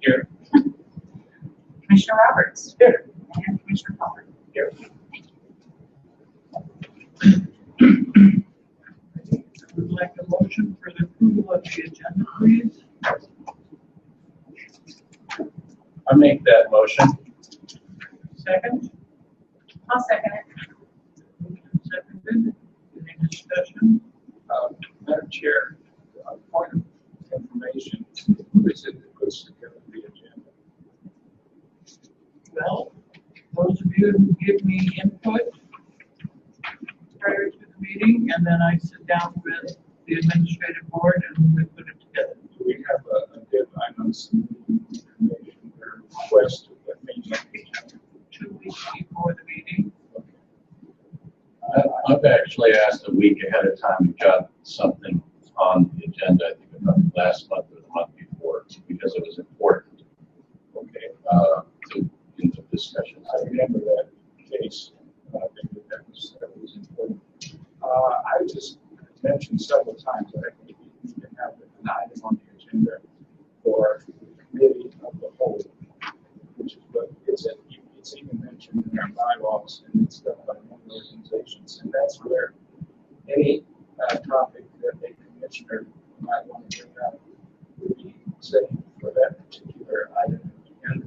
Here. Commissioner Roberts. Here. And Commissioner Palmer. Here. Would like a motion for the approval of the agenda, please. I make that motion. Second. I'll second it. Moved and seconded. Any discussion? Madam Chair, point of information, who is it that puts together the agenda? Well, those of you who give me input prior to the meeting, and then I sit down with the administrative board and we put it together. Do we have a deadline on submitting information or request that may not be done? 2 weeks before the meeting. I've actually asked a week ahead of time to jot something on the agenda, I think about last month or the month before, because it was important. Okay. In the discussion. I remember that case. I think that was important. I just mentioned several times that I think we can have an item on the agenda for the committee of the whole, which is what it's even mentioned in our bylaws and it's done by many organizations, and that's where any topic that a commissioner might want to bring up would be setting for that particular item. And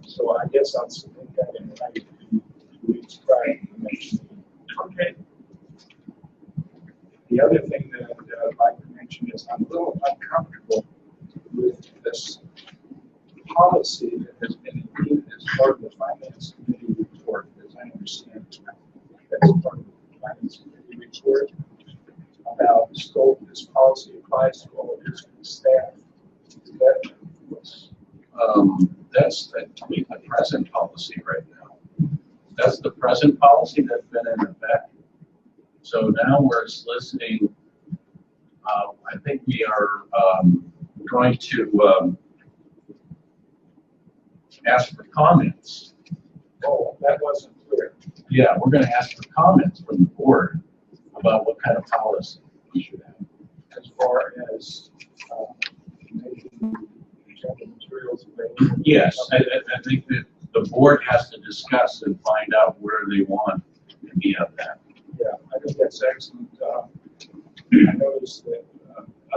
so I guess I'll submit that in writing 2 weeks prior to the next meeting. Okay. The other thing that I'd like to mention is I'm a little uncomfortable with this policy that has been included as part of the Finance Committee report, as I understand it. That's part of the Finance Committee report about the scope this policy applies to all of district staff. That's the present policy right now. That's the present policy that's been in effect. So now we're soliciting, I think we are going to ask for comments. Oh, that wasn't clear. Yeah, we're going to ask for comments from the board about what kind of policy we should have. As far as making agenda materials available. Yes, I think that the board has to discuss and find out where they want to be on that. Yeah, I think that's excellent. I noticed that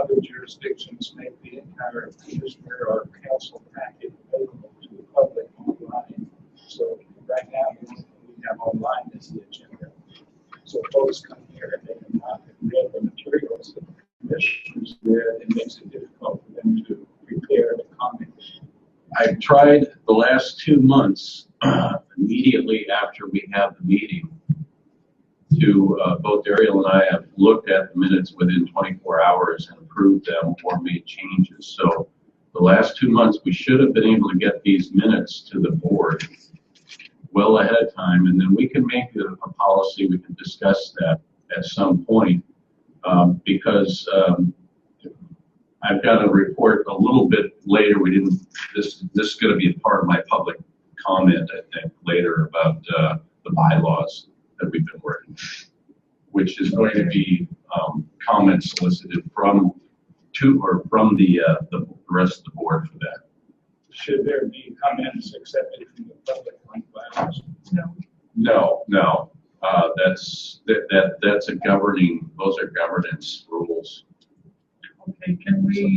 other jurisdictions make the entire commissioner or council packet available to the public online. So right now, the only thing we have online is the agenda. So folks come here and they can not read the materials that the commissioners read. It makes it difficult for them to prepare the comments. I've tried the last 2 months, immediately after we had the meeting, to both Ariel and I have looked at the minutes within 24 hours and approved them or made changes. So the last 2 months, we should have been able to get these minutes to the board well ahead of time, and then we can make a policy. We can discuss that at some point because I've got a report a little bit later. We didn't. This is going to be a part of my public comment, I think, later about the bylaws that we've been working, which is going to be comments solicited from the rest of the board for that. Should there be comments accepted from the public on bylaws? No. That's a governing. Those are governance rules. Okay, can we?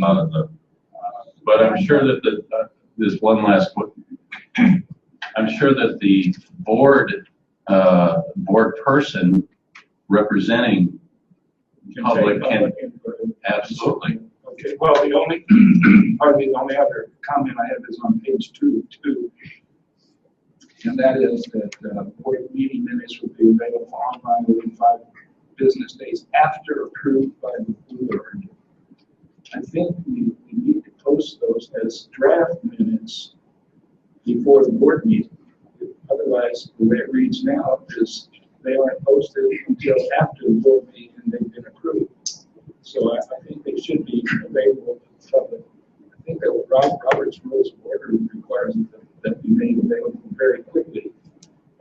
But I'm sure that there's one last one. I'm sure that the board person representing public can absolutely. Okay. Well, the only other comment I have is on page 2, and that is that board meeting minutes will be available online within 5 business days after approved by the board. I think we need to post those as draft minutes before the board meeting. Otherwise, the way it reads now is they aren't posted until after the board meeting and they've been approved. So I think they should be available to the public. I think that Robert's Rules of Order requires that be made available very quickly,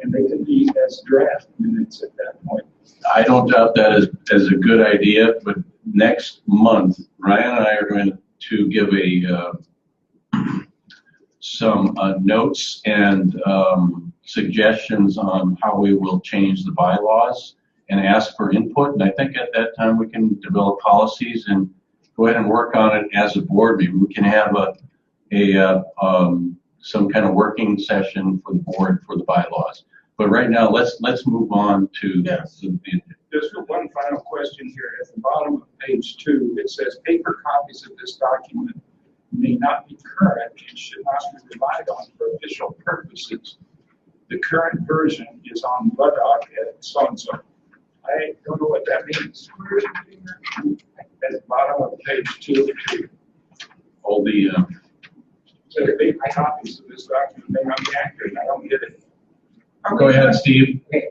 and they can be as draft minutes at that point. I don't doubt that as a good idea, but next month, Ryan and I are going to give some notes and suggestions on how we will change the bylaws and ask for input. And I think at that time we can develop policies and go ahead and work on it as a board. Maybe we can have some kind of working session for the board for the bylaws. But right now, let's move on to Just one final question here. At the bottom of page 2, it says paper copies of this document may not be current and should not be relied on for official purposes. The current version is on Buddock at so-and-so. I don't know what that means. At the bottom of page 2. all the. So the paper copies of this document may not be accurate. I don't get it. Go ahead, Steve. Okay,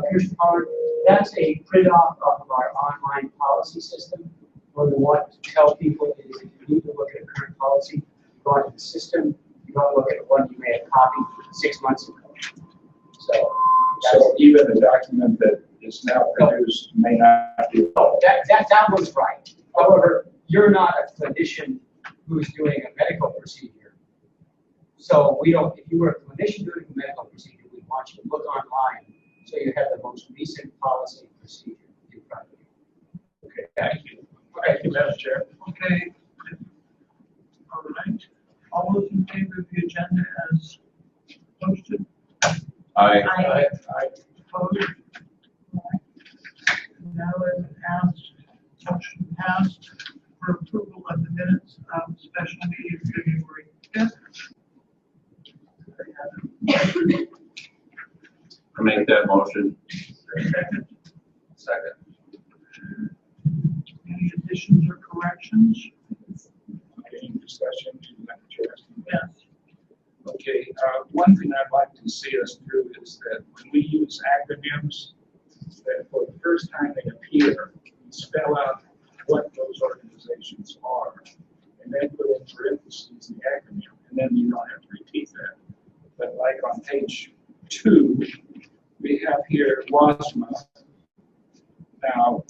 Commissioner Pollard, that's a print off of our online policy system. What we want to tell people is if you need to look at current policy, you go into the system, you don't look at one you may have copied 6 months ago. So Even the document that is now produced may not be. That one's right. However, you're not a clinician who's doing a medical procedure. So we don't, if you were a clinician doing a medical procedure, we want you to look online so you have the most recent policy and procedure in front of you. Okay, thank you. Thank you, Madam Chair. Okay. All right. All those in favor of the agenda as posted? Aye. Opposed? Now I've asked, motion passed for approval of the minutes of the special meeting of February 5th. I make that motion. Second. Second. Any additions or corrections? Any discussion, Madam Chair? Yes. Okay, one thing I'd like to see us do is that when we use acronyms, that for the first time they appear, we spell out what those organizations are, and then put in parentheses the acronym, and then you don't have to repeat that. But like on page 2, we have here WASMA. Now,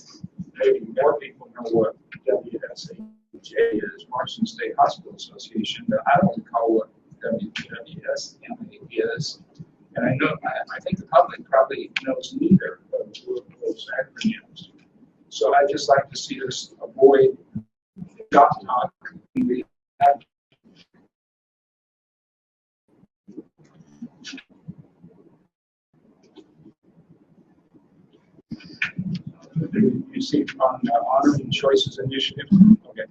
maybe more people know what WSHA is, Washington State Hospital Association, but I don't recall what WSMA is. And I think the public probably knows neither of those acronyms. So I'd just like to see us avoid dot talk. We have you see on honoring choices initiative. Okay.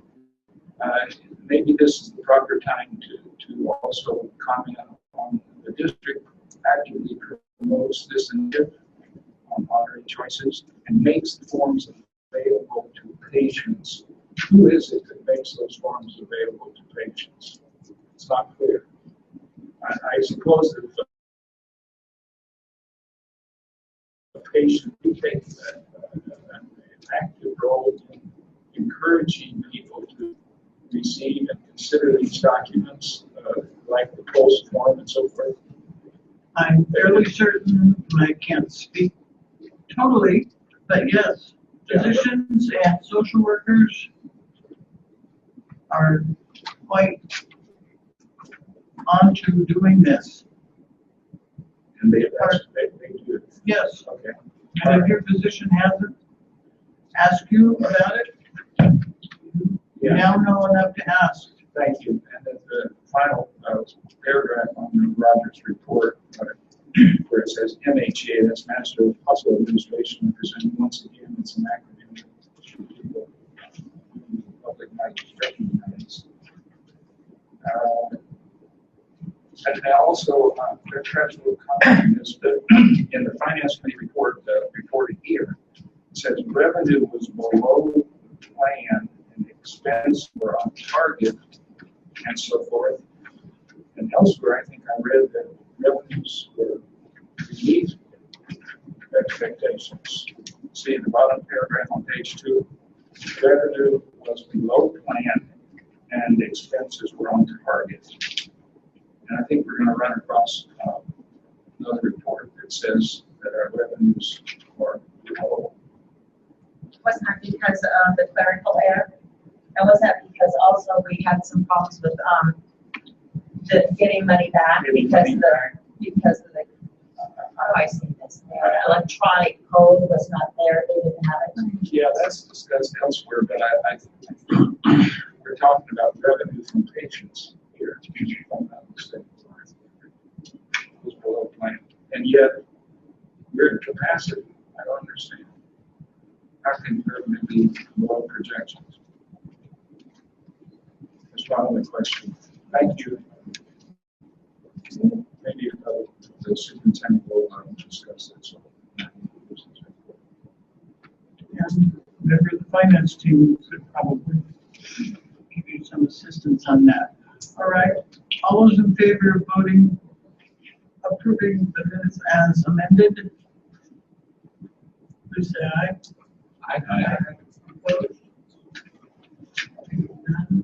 Maybe this is the proper time to also comment on the district actively promotes this initiative on honoring choices and makes the forms available to patients. Who is it that makes those forms available to patients? It's not clear. I suppose that if a patient who takes an active role in encouraging people to receive and consider these documents, like the post form and so forth. I'm fairly certain, and I can't speak totally, but yes, physicians and social workers are quite on to doing this. And they do it. Yes, Okay. and if your physician hasn't asked you about it, you now know enough to ask. Thank you. And then the final paragraph on Roger's report, where it says MHA, that's Master of Hospital Administration, representing once again, it's an acronym that people in the public might recognize. And I also, perhaps a little comment on this, but in the Finance Committee report, reported here, it says revenue was below the plan and expense were on target and so forth. And elsewhere, I think I read that revenues were beneath expectations. See in the bottom paragraph on page 2, revenue was below plan and expenses were on target. And I think we're going to run across another report that says that our revenues are below. Was that because of the clerical error And was that because also we had some problems with, getting money back because of the, how do I say this? The electronic code was not there, they didn't have it. Yeah, that's discussed elsewhere, but I think we're talking about revenue from patients here, if I'm not mistaken. It was below plan, and yet we're at capacity. I don't understand. How can revenue be below projections? That's my only question. Thank you. Maybe the superintendent will discuss that. So. And member of the finance team could probably give you some assistance on that. All right, all those in favor of approving the minutes as amended? Please say aye. Aye. Opposed? None.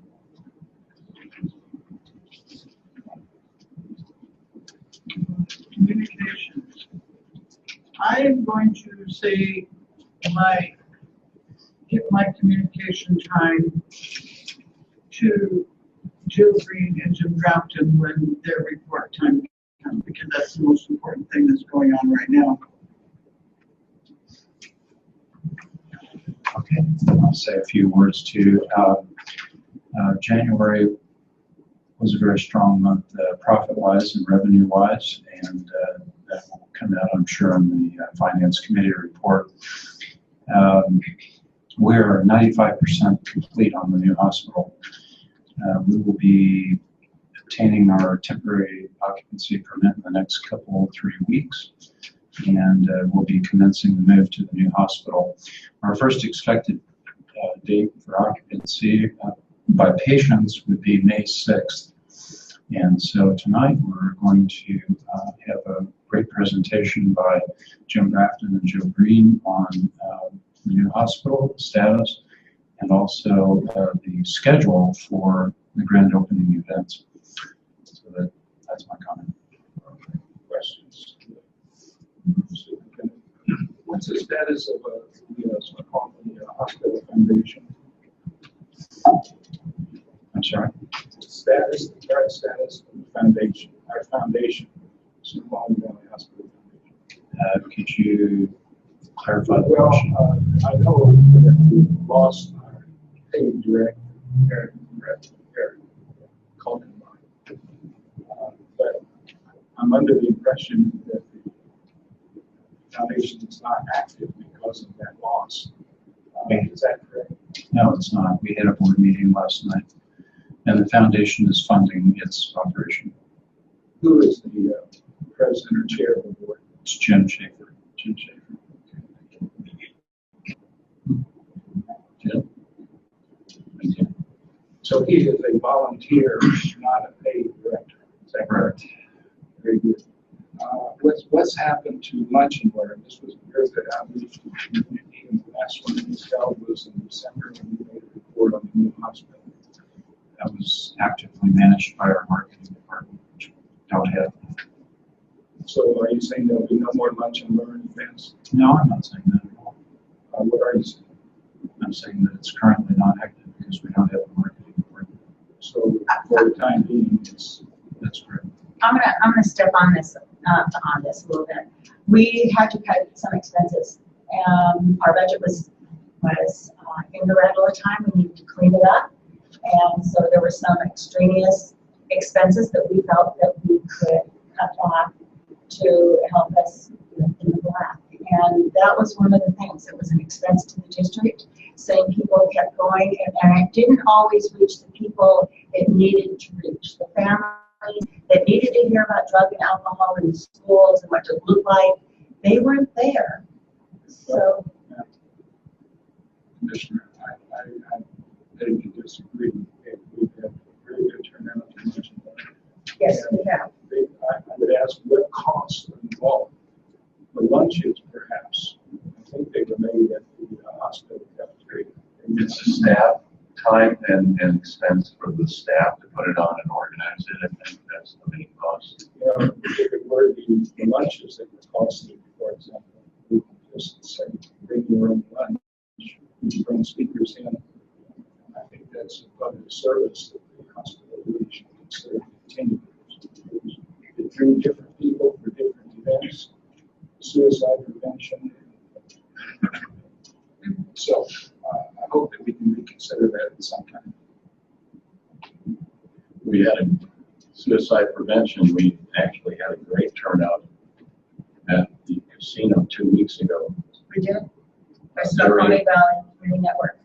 Communications. I am going to say give my communication time to Jill Green and Jim Grafton when their report time comes, because that's the most important thing that's going on right now. Okay, I'll say a few words too. January was a very strong month, profit-wise and revenue-wise, and that will come out, I'm sure, in the Finance Committee report. We're 95% complete on the new hospital. We will be obtaining our temporary occupancy permit in the next 3 weeks, and we'll be commencing the move to the new hospital. Our first expected date for occupancy by patients would be May 6th. And so tonight we're going to have a great presentation by Jim Grafton and Jill Green on the new hospital status, and also the schedule for the grand opening events. So that's my comment. Questions? What's the status of the hospital foundation? I'm sorry? The current status of the foundation, our foundation, Snoqualmie Valley Hospital Foundation. Could you clarify the Well, question? I know that we lost our paid director, Eric Kaltenbach. But I'm under the impression that the foundation is not active because of that loss. Is that correct? No, it's not. We had a board meeting last night, and the foundation is funding its operation. Who is the president or chair of the board? It's Jim Schaefer. Jim Schaefer. Jim? Thank you. So he is a volunteer, not a paid director. Is that correct? Very good. What's happened to lunch and learn? This was a very good outreach to the community, and the last one we held was in December, when we made a report on the new hospital. That was actively managed by our marketing department, which we don't have. So are you saying there'll be no more lunch and learn events? No, I'm not saying that at all. What are you saying? I'm saying that it's currently not active because we don't have a marketing department. So for the time being, That's correct. I'm gonna step on this a little bit. We had to cut some expenses. Our budget was in the red all the time. We needed to clean it up, and so there were some extraneous expenses that we felt that we could cut back to help us in the black. And that was one of the things. It was an expense to the district. Same people kept going, and it didn't always reach the people it needed to reach. The families that needed to hear about drug and alcohol in schools and what it looked like, they weren't there. So, Commissioner, I beg to disagree. We've had a very good turnout in lunch and learn. yes, we have. I would ask what costs are involved. The lunches, perhaps, I think they were made at the hospital cafeteria. It's a staff time and expense for the staff to put it on and organize it. I think that's the main cost. You know, if it were the lunches that were costly, for example, we could just say, bring your own lunch, bring speakers in. I think that service that the hospital really should consider continuing. They treat different people for different events, suicide prevention. So I hope that we can reconsider that at some time. We had a suicide prevention. We actually had a great turnout at the casino 2 weeks ago. We do. Our Snoqualmie Valley Community Network.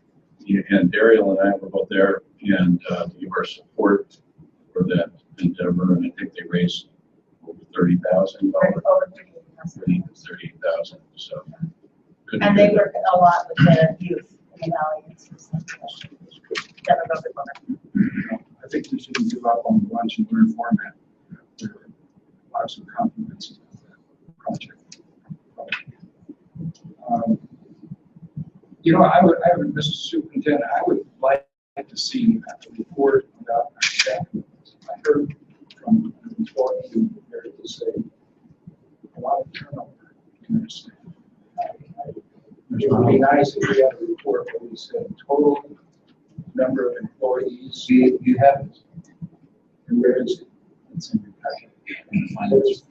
And Daryl and I were both there, and your support for that endeavor, and I think they raised over $30,000. Over 30,000. 30,000. So. good to And hear they that. work a lot with the youth in the valley. Demographic women. I think we shouldn't give up on the lunch and learn format. There are lots of compliments of that project. I would, Mr. Superintendent, I would like to see a report about our staff. I heard from an employee who there to say a lot of turnover in our staff. It would be nice if we had a report where we said total number of employees. You have it. And where is it? It's in your packet.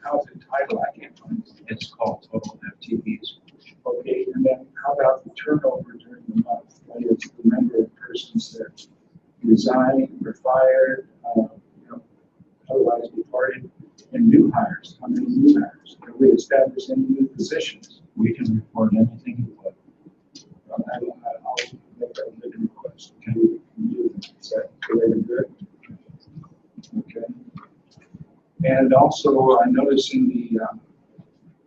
How's it titled? I can't find it. It's called total FTEs. Okay, and then how about the turnover during the month? That is the number of persons that resigned or fired, otherwise departed, and new hires. How many new hires? Have we established any new positions? We can report anything you want. I'll make a written request. Can we do that? Is that very good? Okay. And also, I noticed in the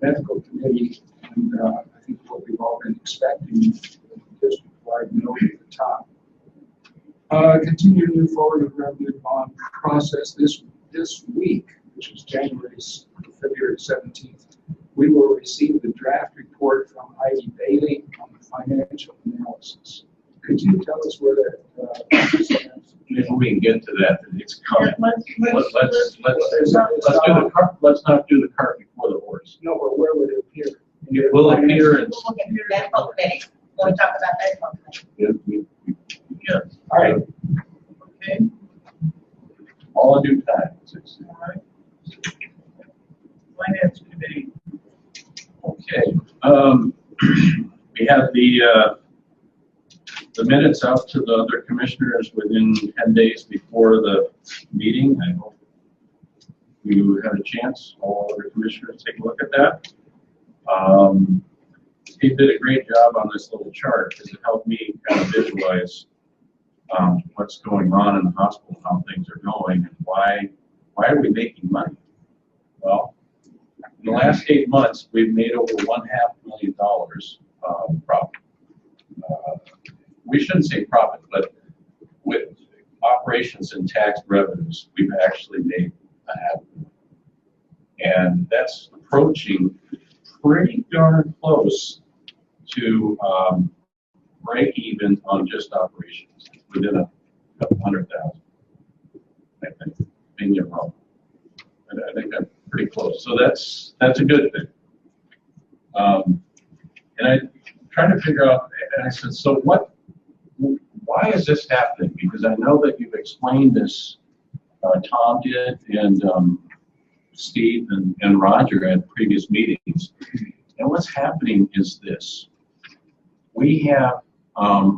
medical committee, and I think what we've all been expecting, the district-wide note at the top. Continue to move forward with revenue bond process this week, which is February 17th. We will receive the draft report from Heidi Bailey on the financial analysis. Could you tell us where that stands? Maybe we can get to that. It's coming. Yeah, Let's not do the cart before the horse. No, but where would it appear? It will appear in. We'll get your medical committee. When we talk about medical committee. Yeah. All right. Okay. All in due time. All right. Finance committee. Okay. We have the minutes out to the other commissioners within 10 days before the meeting. I hope you had a chance, all other commissioners, take a look at that. Steve did a great job on this little chart because it helped me kind of visualize what's going on in the hospital, how things are going, and why are we making money? Well, in the last 8 months, we've made over $1.5 million profit. We shouldn't say profit, but with operations and tax revenues, we've actually made $0.5 million. And that's approaching pretty darn close to break even on just operations, within a couple 100,000, I think, being wrong. I think that's pretty close. So that's a good thing. And I tried to figure out, and I said, so why is this happening? Because I know that you've explained this, Tom did, and Steve and Roger at previous meetings. And what's happening is this. We have a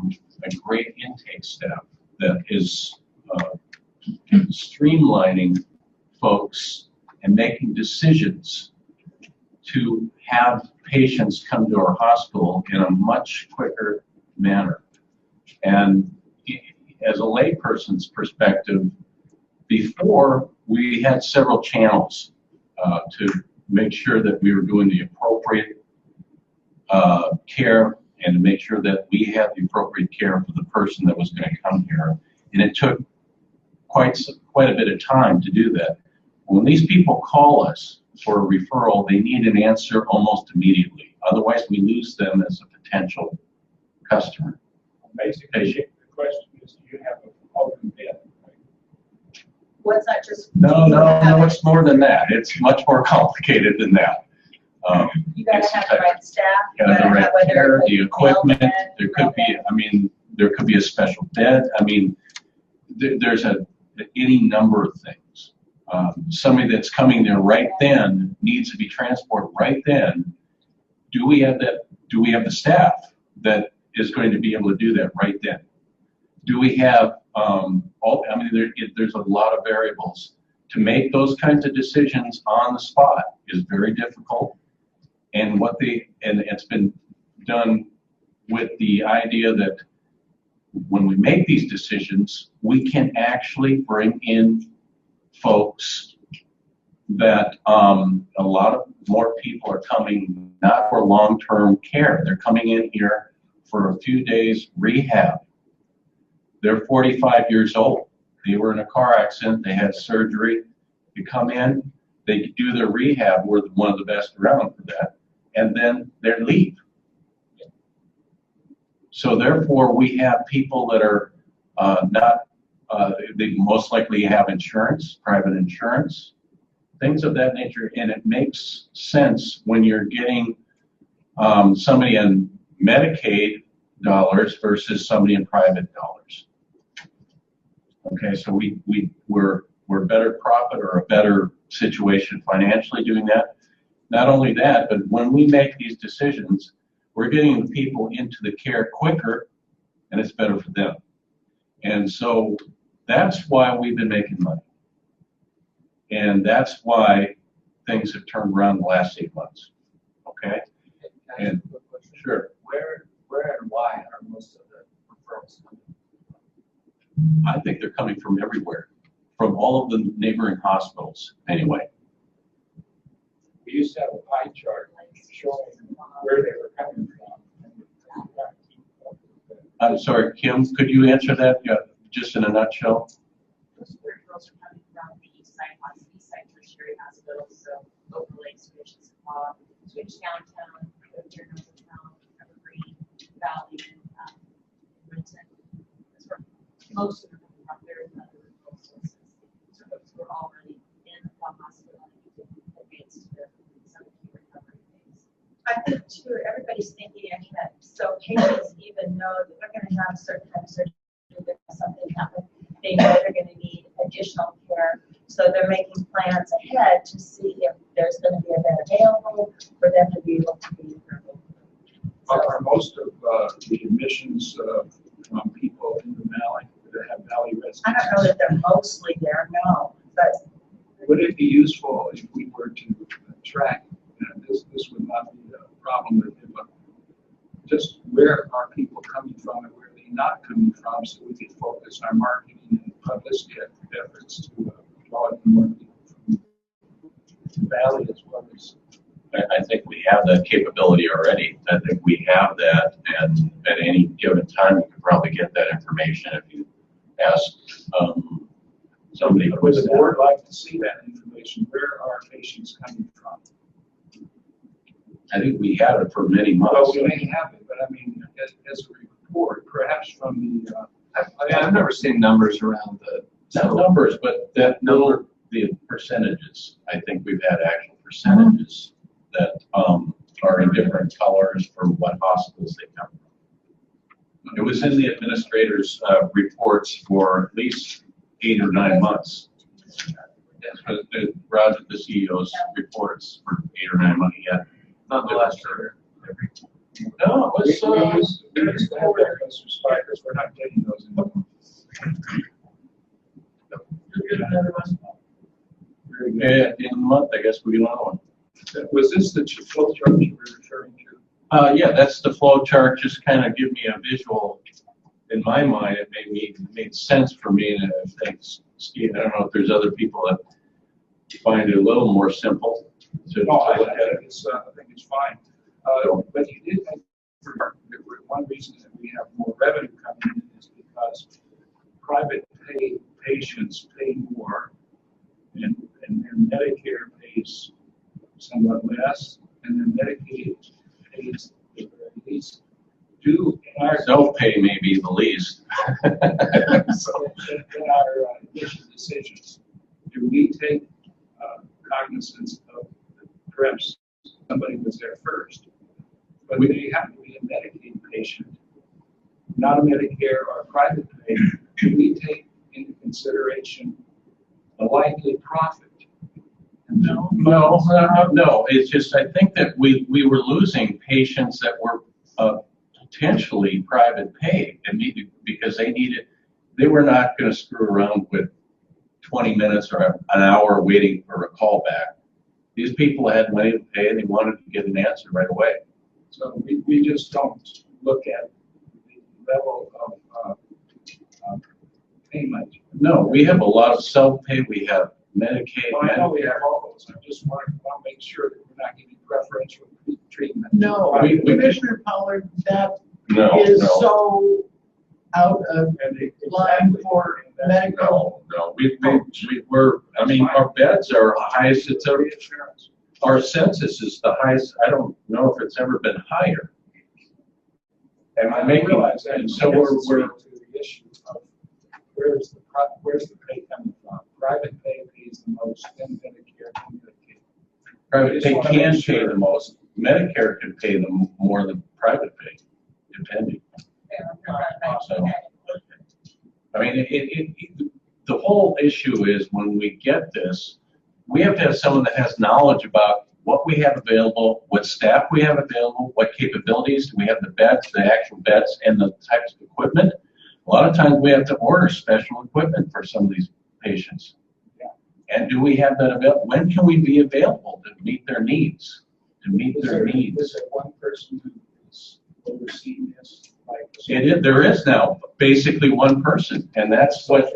great intake staff that is streamlining folks and making decisions to have patients come to our hospital in a much quicker manner. And as a layperson's perspective, before we had several channels to make sure that we were doing the appropriate care and to make sure that we had the appropriate care for the person that was going to come here. And it took quite a bit of time to do that. When these people call us for a referral, they need an answer almost immediately. Otherwise, we lose them as a potential customer. Basically, the question is, do you have an open bed? What's that just? No, it's more than that. It's much more complicated than that. You gotta have the right staff. You The gotta right have whether care, it's the equipment. bed, There could be a special bed. I mean, there's any number of things. Somebody that's coming there right then needs to be transported right then. Do we have that? Do we have the staff that is going to be able to do that right then? Do we have there's a lot of variables. To make those kinds of decisions on the spot is very difficult. And it's been done with the idea that when we make these decisions, we can actually bring in folks that a lot of more people are coming not for long-term care. They're coming in here for a few days rehab. They're 45 years old. They were in a car accident. They had surgery. They come in. They do their rehab. We're one of the best around for that. And then they leave. So therefore, we have people that are they most likely have insurance, private insurance, things of that nature. And it makes sense when you're getting somebody in Medicaid dollars versus somebody in private dollars. Okay, so we're better profit or a better situation financially doing that. Not only that, but when we make these decisions, we're getting the people into the care quicker, and it's better for them. And so that's why we've been making money. And that's why things have turned around the last 8 months. Okay? And sure. Where and why are most of the referrals coming? I think they're coming from everywhere, from all of the neighboring hospitals anyway. We used to have a pie chart showing where they were coming from. I'm sorry, Kim, could you answer that just in a nutshell? Most of the referrals are coming from the east side tertiary hospitals, so Local Lake, Switch, Switch downtown, Turner Town, Evergreen, Valley, Renton. That's where most of them are from. There is other referral sources. So those who are already in the hospital and advance to some of the recovery phase. I think too, everybody's thinking ahead, so patients even know that they're going to have certain kind of surgery, that something happen. They know they're going to need additional care, so they're making plans ahead to see if there's going to be a bed available for them to be able to be approved. Are most of the admissions from people in the valley that have valley residents? I don't know that they're mostly there, no, but Would it be useful if we were to track, this would not be a problem with it, but just where are people coming from and where are they not coming from, so we could focus our marketing and publicity efforts to draw in more people from the valley as well as. I think we have that capability already. I think we have that, and at any given time, you can probably get that information if you ask somebody. Would the board like to see that information? Where are patients coming from? I think we have it for many months. Well, we may have it, but I mean, as a report, perhaps from the. I've never seen numbers around the. Not numbers, but that number, the percentages. I think we've had actual percentages that are in different colors for what hospitals they come from. It was in the administrator's reports for at least 8 or 9 months. That's what Roger, the CEO's reports for 8 or 9 months yet. Not the last year. No, it was. We used to have those spikers. We're not getting those anymore. Very good. In a month, I guess we get another one. Was this the flow chart you were referring to? Yeah, that's the flow chart. Just kind of give me a visual. In my mind, it made sense for me. And I think, Steve, I don't know if there's other people that find it a little more simple. No, I think it's fine. But you did make one reason that we have more revenue coming in is because private pay patients pay more, and then Medicare pays somewhat less, and then Medicaid pays the very least. Self-pay may be the least. So in our initial decisions, do we take cognizance of perhaps somebody was there first, but they happen to be a Medicaid patient, not a Medicare or a private patient? Do we take into consideration the likely profit? No, it's just, I think that we were losing patients that were potentially private pay because they were not going to screw around with 20 minutes or an hour waiting for a call back. These people had money to pay and they wanted to get an answer right away. So we just don't look at the level of payment. No, we have a lot of self-pay. We have Medicaid. Well, I know we have all those. I just want to make sure that we're not getting preferential treatment. No, Commissioner Pollard, that No, is no. so out of line for medical. No, we're, I mean, our beds are highest it's ever, Insurance. our census is the highest, I don't know if it's ever been higher. And I making, realize that. and so we're we're, to the issue of where's the pay coming from? Private pay pays the most, then Medicare, then Medicaid. private pay can pay the most, Medicare can pay them more than private pay, depending. So, I mean, the whole issue is when we get this, we have to have someone that has knowledge about what we have available, what staff we have available, what capabilities, do we have the beds, the actual beds, and the types of equipment. A lot of times we have to order special equipment for some of these patients. Yeah. And do we have that available? When can we be available to meet their needs? Is there one person who is overseeing this? There is now basically one person, and that's what's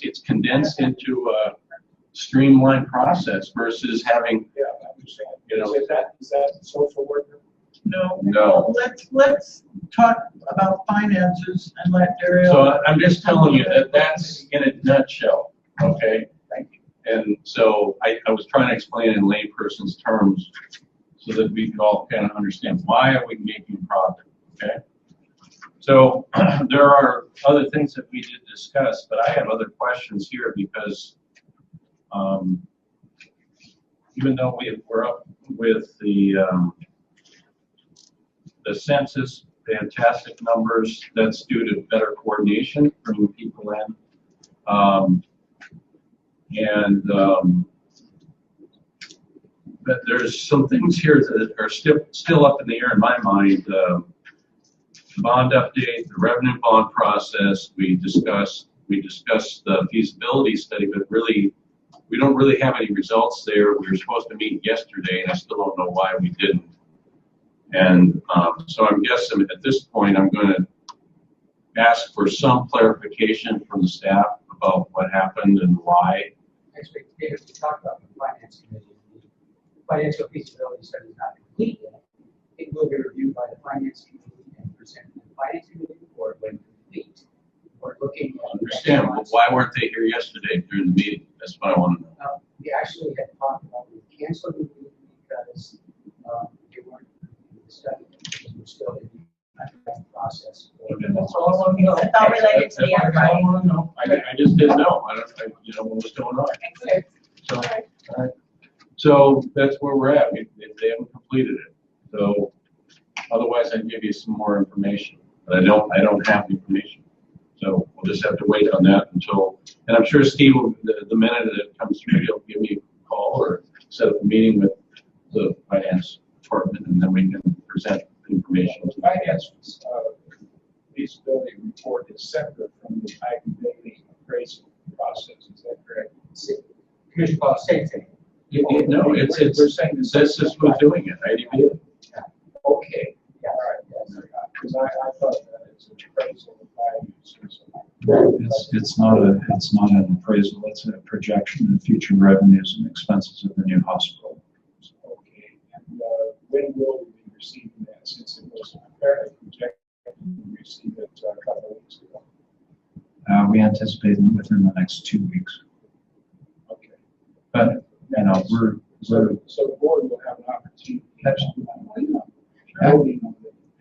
it's condensed into a streamlined process versus having, Yeah, I understand. You know, is that a social worker? No. Let's talk about finances and let Daryl. So I'm just telling you that's in a nutshell, okay? Thank you. And so I was trying to explain it in layperson's terms so that we could all kind of understand why are we making profit, okay? So there are other things that we did discuss, but I have other questions here because even though we're up with the census, fantastic numbers, that's due to better coordination, bringing people in. But there's some things here that are still up in the air in my mind. Bond update, the revenue bond process. We discussed the feasibility study, but really, we don't really have any results there. We were supposed to meet yesterday, and I still don't know why we didn't. And so I'm guessing at this point, I'm going to ask for some clarification from the staff about what happened and why. Actually, David, we talked about the finance committee. The financial feasibility study is not complete yet. It will be reviewed by the finance committee and presented to the finance committee before when complete. We're looking I at. understand, but why weren't they here yesterday during the meeting? That's what I want to know. We actually had talked about we canceled the meeting because they weren't in the study because we're still in the underwriting process. Okay, that's all I want to know. It's all related to the That's all I underwriting. want to know. I just didn't know. What was going on. So, all right. So that's where we're at. They haven't completed it. So otherwise, I'd give you some more information, but I don't have the information. So we'll just have to wait on that until. And I'm sure Steve will, the minute it comes through, he'll give me a call or set up a meeting with the finance department, and then we can present the information. The finance feasibility report is separate from the aggregating appraisal process. Is that correct? Commissioner Paul, same thing. No, it's we're saying this is who's doing it. IDB. Okay. Yeah. All right. Because I thought that it's an appraisal of values or something. It's not an appraisal, it's a projection of future revenues and expenses of the new hospital. Okay. And when will we be receiving that? Since it was fairly projected, we received it a couple of weeks ago. We anticipate within the next 2 weeks. Okay. But, we're So the board will have an opportunity.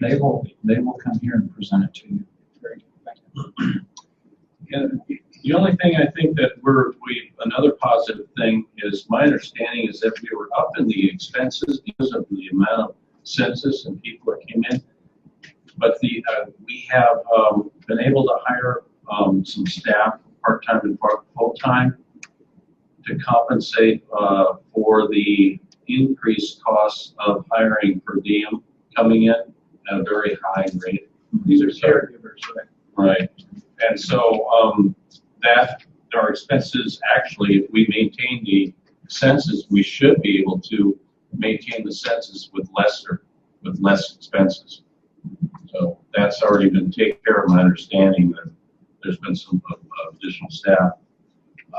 they will come here and present it to you. Very good. Thank you. And the only thing I think that another positive thing is my understanding is that we were up in the expenses because of the amount of census and people that came in. But we have been able to hire some staff, part-time and full-time, to compensate for the increased costs of hiring per diem coming in at a very high rate. These are caregivers, right? Right. And so that our expenses, actually, if we maintain the census, we should be able to maintain the census with less expenses. So that's already been taken care of. My understanding that there's been some additional staff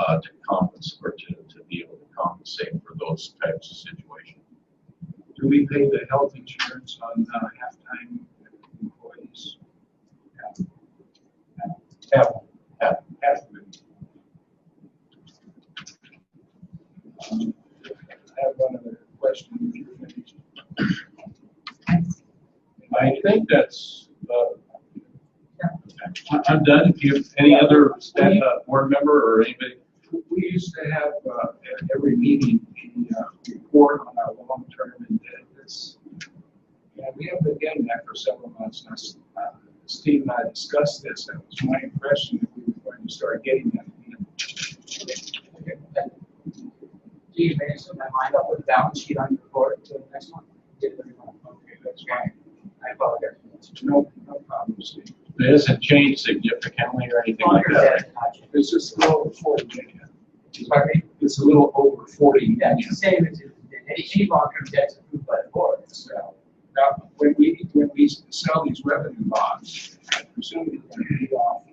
to compensate or to be able to compensate for those types of situations. Do we pay the health insurance on half-time employees? Half of it. I have one other question. If you're finished. I think that's. I'm done. If you have any other board member or anybody. We used to have at every meeting a report on our long-term indebtedness. And we haven't been getting that for several months now. Steve and I discussed this, and it was my impression that we were going to start getting that again. Steve, maybe so my mind up with the balance sheet on your report to the next one. Get it every month. Okay, that's fine. I apologize. No problem, Steve. It hasn't changed significantly or anything like that. It's just a little over 40 million. Pardon me? It's a little over 40 Yeah, million. it's the same as any long-term debts approved by the board. So, now, when we sell these revenue bonds, I presume we're going to pay off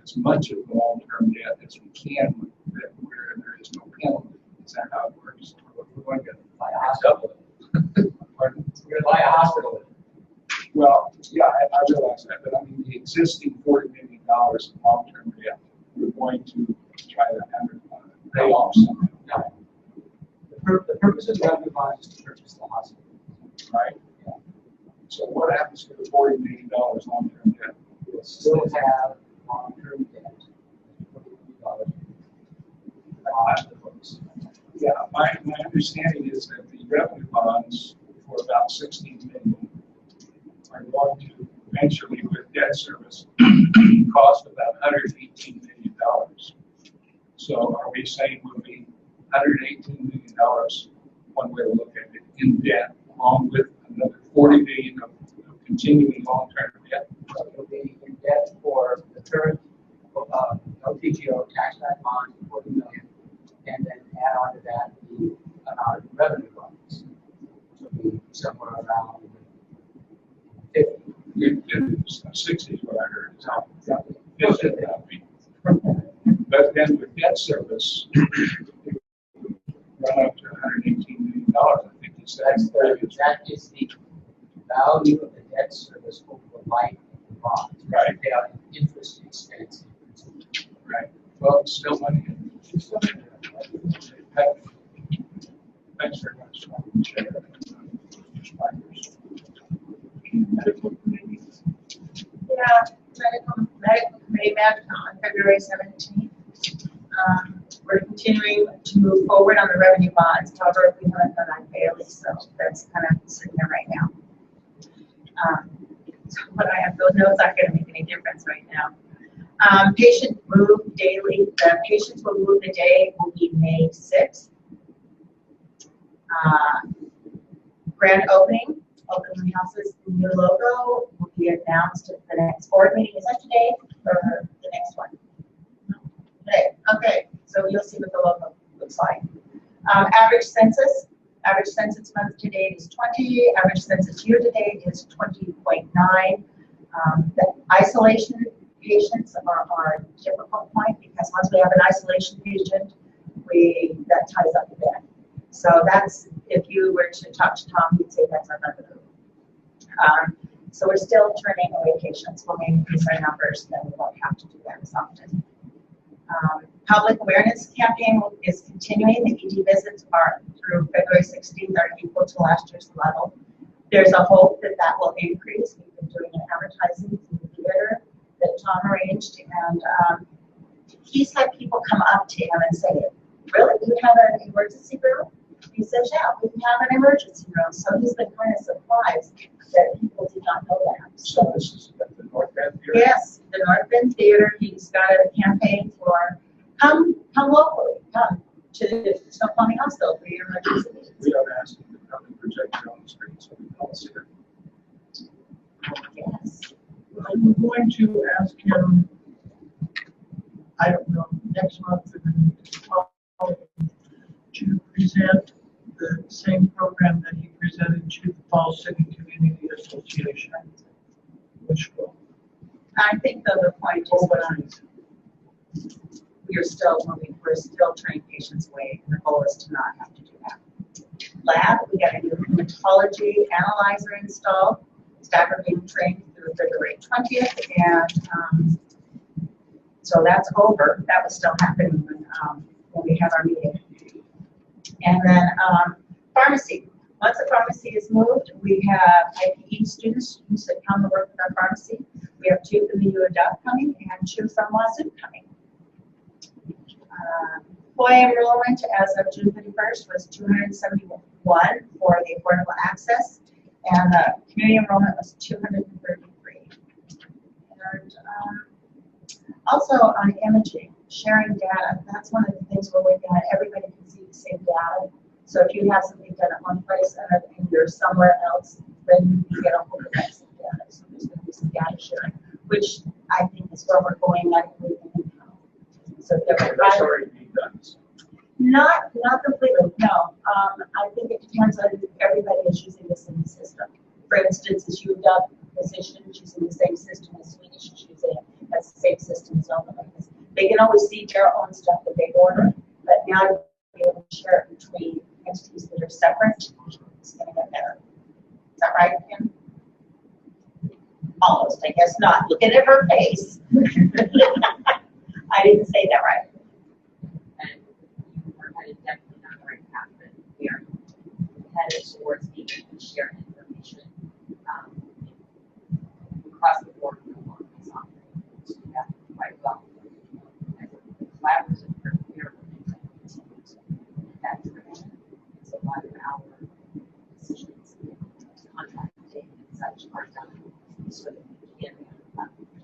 as much of the long-term debt as we can where there is no penalty. Is that how it works? We're going to Buy a hospital. pardon? We're going to buy a hospital. Well, yeah, I realize that, but I mean, the existing $40 million in long-term debt, we're going to try to pay off some, No. The purpose of the revenue bond is to purchase the hospital. right? Yeah. So what happens to the $40 million long-term debt? We'll still have long-term debt. On the books. Yeah, my understanding is that the revenue bonds for about 16 million are going to eventually, with debt service, cost about $118 million. So are we saying we'll be $118 million, one way to look at it, in debt, along with another 40 million of continuing long-term debt? It'll be in debt for the current LTGO tax-back bond, 40 million, and then add on to that the amount of revenue bonds, which will be somewhere around 50. 60 is what I heard. So, exactly. Yes, it will be. But then with debt service, it would run up to $118 million. I think he said. That is the value of the debt service over the life of the bond. Right. They are interest expense. Right. Well, it's still money. Thanks very much. Medical committee met on February 17th. We're continuing to move forward on the revenue bonds. However, we haven't done on Bailey, so that's kind of sitting there right now. So what I have, those notes aren't going to make any difference right now. Patient move daily. The patients will move the day will be May 6th. Grand opening. Open houses, new logo will be announced at the next board meeting. Is that today or the next one? Today. Okay, so you'll see what the logo looks like. Average census month to date is 20. Average census year to date is 20.9. The isolation patients are our difficult point because once we have an isolation patient, that ties up the bed. So that's, if you were to talk to Tom, he'd say that's our revenue. So we're still turning away patients. When we increase our numbers, then we won't have to do that as often. Public awareness campaign is continuing. The ED visits are through February 16th are equal to last year's level. There's a hope that that will increase. We've been doing an advertising in the theater that Tom arranged, and he's had people come up to him and say, "Really, you have an emergency room?" He says, "Yeah, we have an emergency room." So he's been kind of surprised that people did not know that. So this is at the North Bend here. Yes, the North Bend Theater, he's got a campaign for, come locally, come to the Snoqualmie Hospital for your emergency needs. We are asking to come and project on the screen so we can all see it. Yes. I'm going to ask him, I don't know, next month or the following, to present the same program that he presented to the Falls City Community Association, which will. I think though the point is we're still moving, we're still turning patients away, and the goal is to not have to do that. Lab, we got a new hematology analyzer installed, staff are being trained through February 20th, and so that's over. That was still happening when we had our meeting. And then pharmacy. Once the pharmacy is moved, we have IPE students that come to work with our pharmacy. We have 2 from the UW coming and 2 from Wazoo coming. Employee enrollment as of June 31st was 271 for the affordable access, and community enrollment was 233. And also on imaging, sharing data, that's one of the things we're working on. Everybody can see the same data. So if you have something done at one place and you're somewhere else, then you get a whole of that same data. So there's going to be some data sharing, which I think is where we're going medically and health. So if That's already being done. not completely, no. I think it depends on if everybody is using the same system. For instance, is UW physician using the same system as Swedish is using? That's the same system as Oklahoma. They can always see their own stuff that they order, but now you'll be able to share it between entities that are separate. It's going to get better. Is that right, Kim? Almost, I guess not. Looking at her face. I didn't say that right. And we're headed definitely not the right path, but we are headed towards being able to share information across the board with the these offerings. So we have quite well. As a collaborative group, we are going to continue to that direction. So a lot of our decisions, contracting and such are done so that we can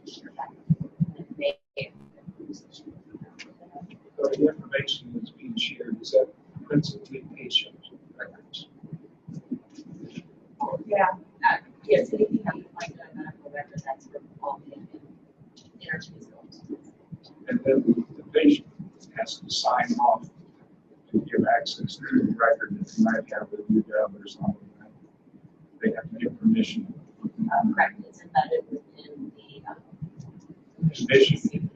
share that and make So the information that's being shared is that principally patient records. Yeah. Yes, anything that you find on a medical record, that's where all the energy is going to. And then the patient has to sign off to give access to the record that they might have with UW or something. They have to give permission. Correct, it's embedded within the Permission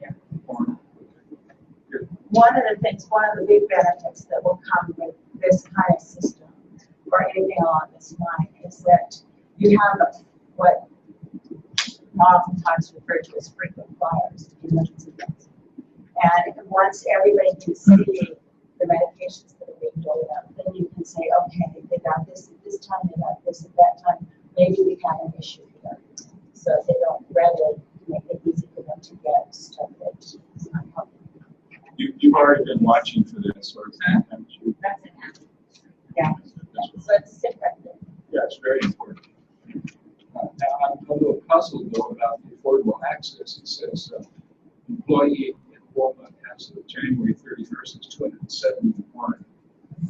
form. Good. One of the things, one of the big benefits that will come with this kind of system or anything along this line is that you have what oftentimes referred to as frequent flyers in emergency rooms. And once everybody can see the medications that are being doled out, then you can say, okay, they got this at this time, they got this at that time. Maybe we have an issue here. So they don't rather make it easy for them to get stuff that's not helping. You've already been watching for this sort of thing, haven't you? that's an app. Yeah. So it's different. Yeah, it's very important. Now, I'm a little puzzled though about the affordable access. It says employee enrollment as of January 31st is 271.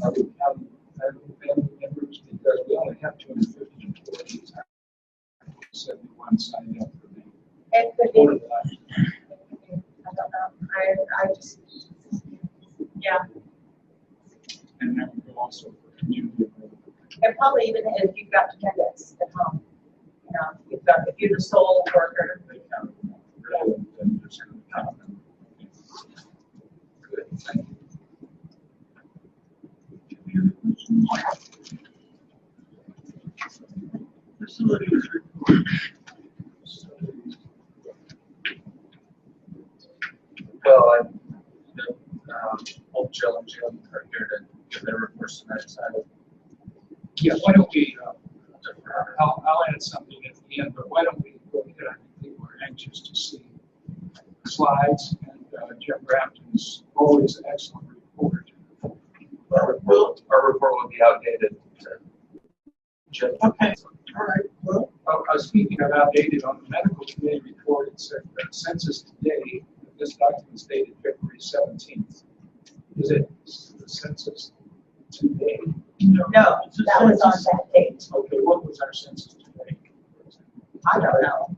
Are we having family members? Because we only have 250 employees. 71 signed up for the It could be. affordable access. I don't know. I just, yeah. And that would go also for community enrollment. And probably even if you've got dependents at home, you know, if you're the sole worker. They count them rather than just going to count them. Good, thank you. Facilities report. Well, both Jill and Jim are here to give their reports tonight, so I will Yeah, why don't we, I'll add something at the end, but why don't we go ahead? I think we're anxious to see the slides and Jim Grafton's always excellent report. Our report will be outdated. Jim. Okay, all right, well, Speaking of outdated, on the medical committee report, it said that census today, this document is dated February 17th. Is it the census today? No, that was on that date. Okay, what was our census today? I don't know.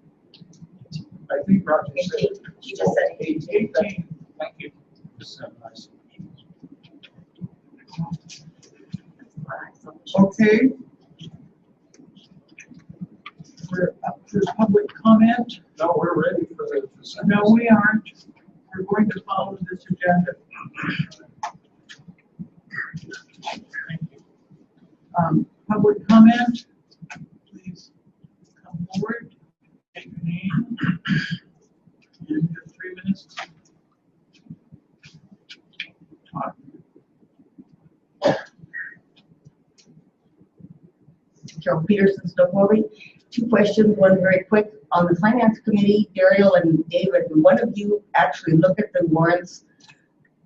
I think Roger said. 18. You just said 18. Thank you. Nice. Okay. We're up for public comment. No, we're ready for the census. No, we aren't. We're going to follow this agenda. Public comment, please come forward, take your name, and you have 3 minutes. Carol Peterson, Snoqualmie. 2 questions, one very quick. On the finance committee, Daryl and David, one of you actually look at the warrants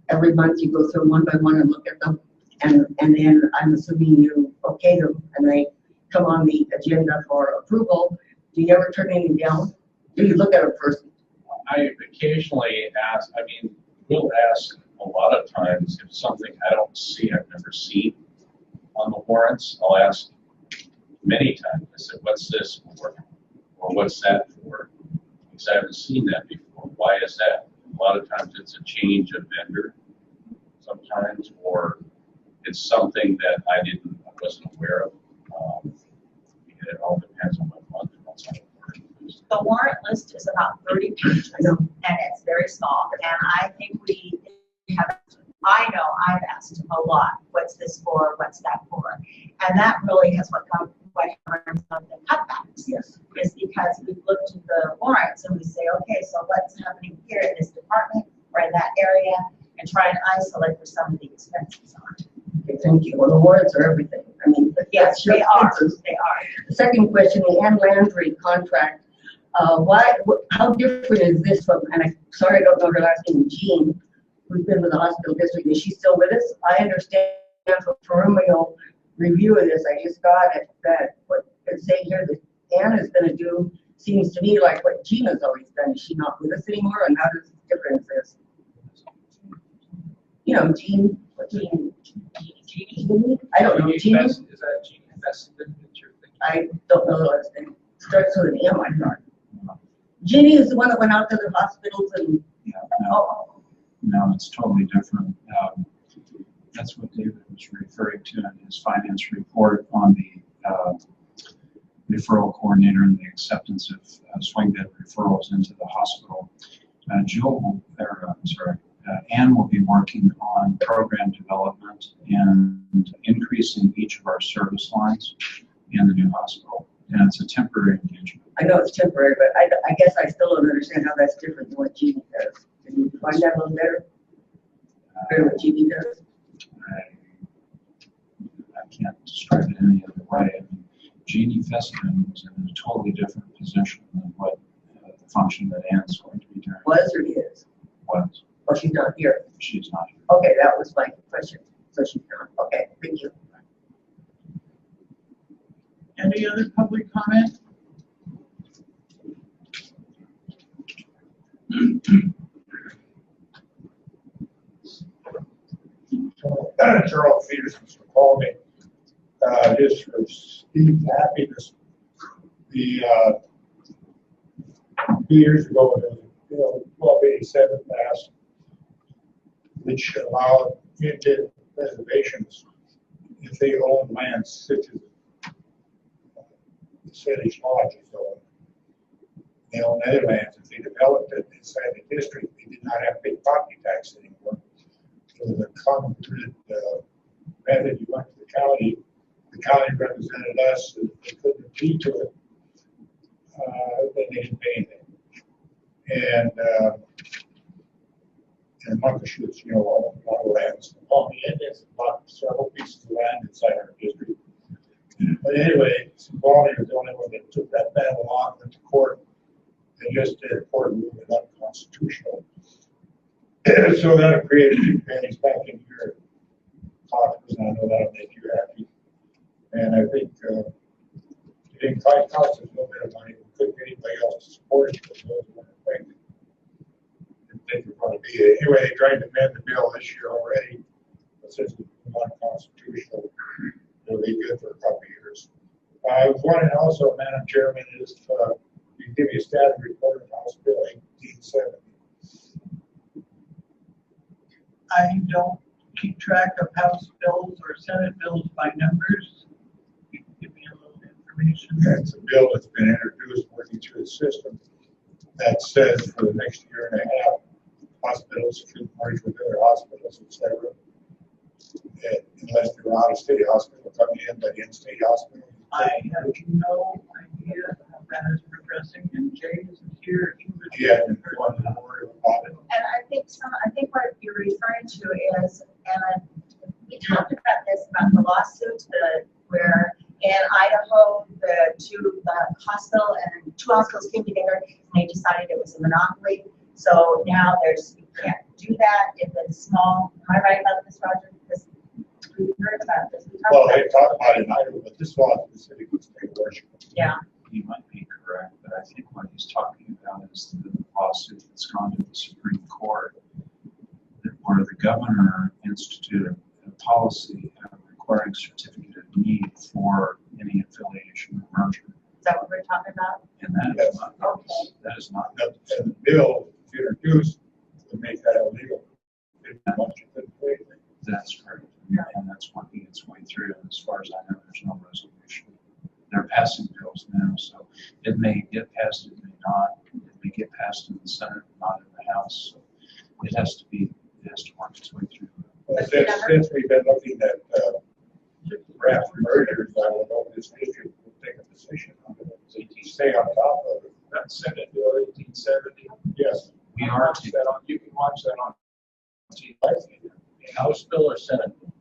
every month. You go through one by one and look at them, and then I'm assuming you okay them and they come on the agenda for approval. Do you ever turn anything down? Do you look at them first? I occasionally ask, we'll ask a lot of times if something I don't see, I've never seen on the warrants, I'll ask many times. I said, what's this for? Or what's that for? Because I haven't seen that before. Why is that? A lot of times it's a change of vendor sometimes, or it's something that I wasn't aware of. It all depends on what month and what's on the warrant. The warrant list is about 30 pages, and it's very small, and I think we have, I know I've asked a lot, what's this for, what's that for? And that really has what happens on the cutbacks. Yes. Is because we look to the warrants and we say, okay, so what's happening here in this department or in that area, and try and isolate where some of the expenses are. Okay, thank you. Well, the warrants are everything. Yes, they are. They are. The second question, the Ann Landry contract. How different is this from, and I'm sorry I don't know her last name, Jean, who's been with the hospital district. Is she still with us? I understand from preliminary review of this, I just got it, that what it's saying here that Ann is going to do seems to me like what Jean has always done. Is she not with us anymore? And how does the difference is? Jean, what Jean? I don't know. Jean? Is that Jean? That's the you're thinking. I don't know the last name. Starts with an M, I thought. Jeannie is the one that went out to the hospitals and. Yeah, no, it's totally different. That's what David was referring to in his finance report on the referral coordinator and the acceptance of swing bed referrals into the hospital. Ann will be working on program development and increasing each of our service lines in the new hospital. And it's a temporary engagement. I know it's temporary, but I guess I still don't understand how that's different than what Jeannie does. Can you find that a little better? Better what Jeannie does? I can't describe it any other way. Jeannie Fessenden was in a totally different position than what the function that Ann's going to be doing. Was or is? Was. Or she's not here? She's not here. Okay, that was my question. So she's not. Okay, thank you. Any other public comment? Charles Peterson called me just for Steve's happiness. The 2 years ago, there was 1287 passed, which allowed Indian reservations if they own land such as the Salish Lodge is owned. They own other lands. If they developed it inside the district, they did not have to pay property tax anymore. So the common grid method, you went to the county represented us, they couldn't agree to it, then they didn't pay anything. And Muckleshoot's, a lot of lands. All the Indians bought several pieces of land inside our district. But anyway, Symboli was the only one that took that battle on, went to court. They just did a court ruling unconstitutional. So that created some pennies back in your pockets, and I know that'll make you happy. And I think it didn't cost us a little bit portion of those were affected. They could probably be, anyway, they tried to amend the bill this year already, but since it's unconstitutional, it'll be good for a couple of years. I was wondering also, Madam Chairman, is you give me a status report on House Bill 1870. I don't keep track of House bills or Senate bills by numbers. You can give me a little information. It's a bill that's been introduced, working through the system, that says for the next year and a half, hospitals should merge with other hospitals, etc. Unless they're out of state hospital coming in, but in-state hospital. I have no idea how that is progressing, and Jay is here. Yeah, and one more about it. And I think what you're referring to is, and we talked about this, about the lawsuit, where in Idaho, the hospital and two hospitals came together and they decided it was a monopoly. So now you can't do that if it's small. Am I right about this, Roger? Because we heard about this. Well, they talked about it in Idaho, but this law is specific to state worship. Yeah. He might be correct, but I think what he's talking about is the lawsuit that's gone to the Supreme Court, where the governor instituted a policy requiring certificate of need for any affiliation or merger. Is that what we're talking about? And that is not, Okay. that is not. And the bill, if introduced, would make that illegal. That's correct. And that's working its way through. And as far as I know, there's no resolution. They're passing bills now, so it may get passed, it may not. It may get passed in the Senate, not in the House. So it has to work its way through. Well, since we've been looking at draft mergers, I would hope this district will take a position on it. So you stay on top of it. That's Senate Bill 1870. Yes. We are Watch that on, you can watch that on TV. House bill or Senate bill?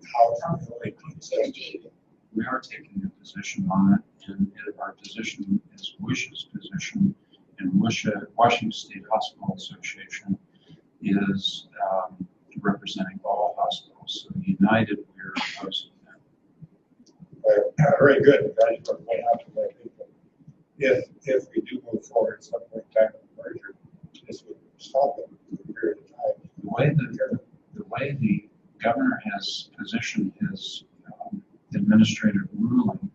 House Bill 1870. we are taking a position on it, and our position is WSHA's position, and WSHA, Washington State Hospital Association, is representing all hospitals. So United, we're opposing that. Very good. I just want to point out to my people, if we do move forward at some point in time with the merger, this would stop it for a period of time. The way the governor has positioned his administrative ruling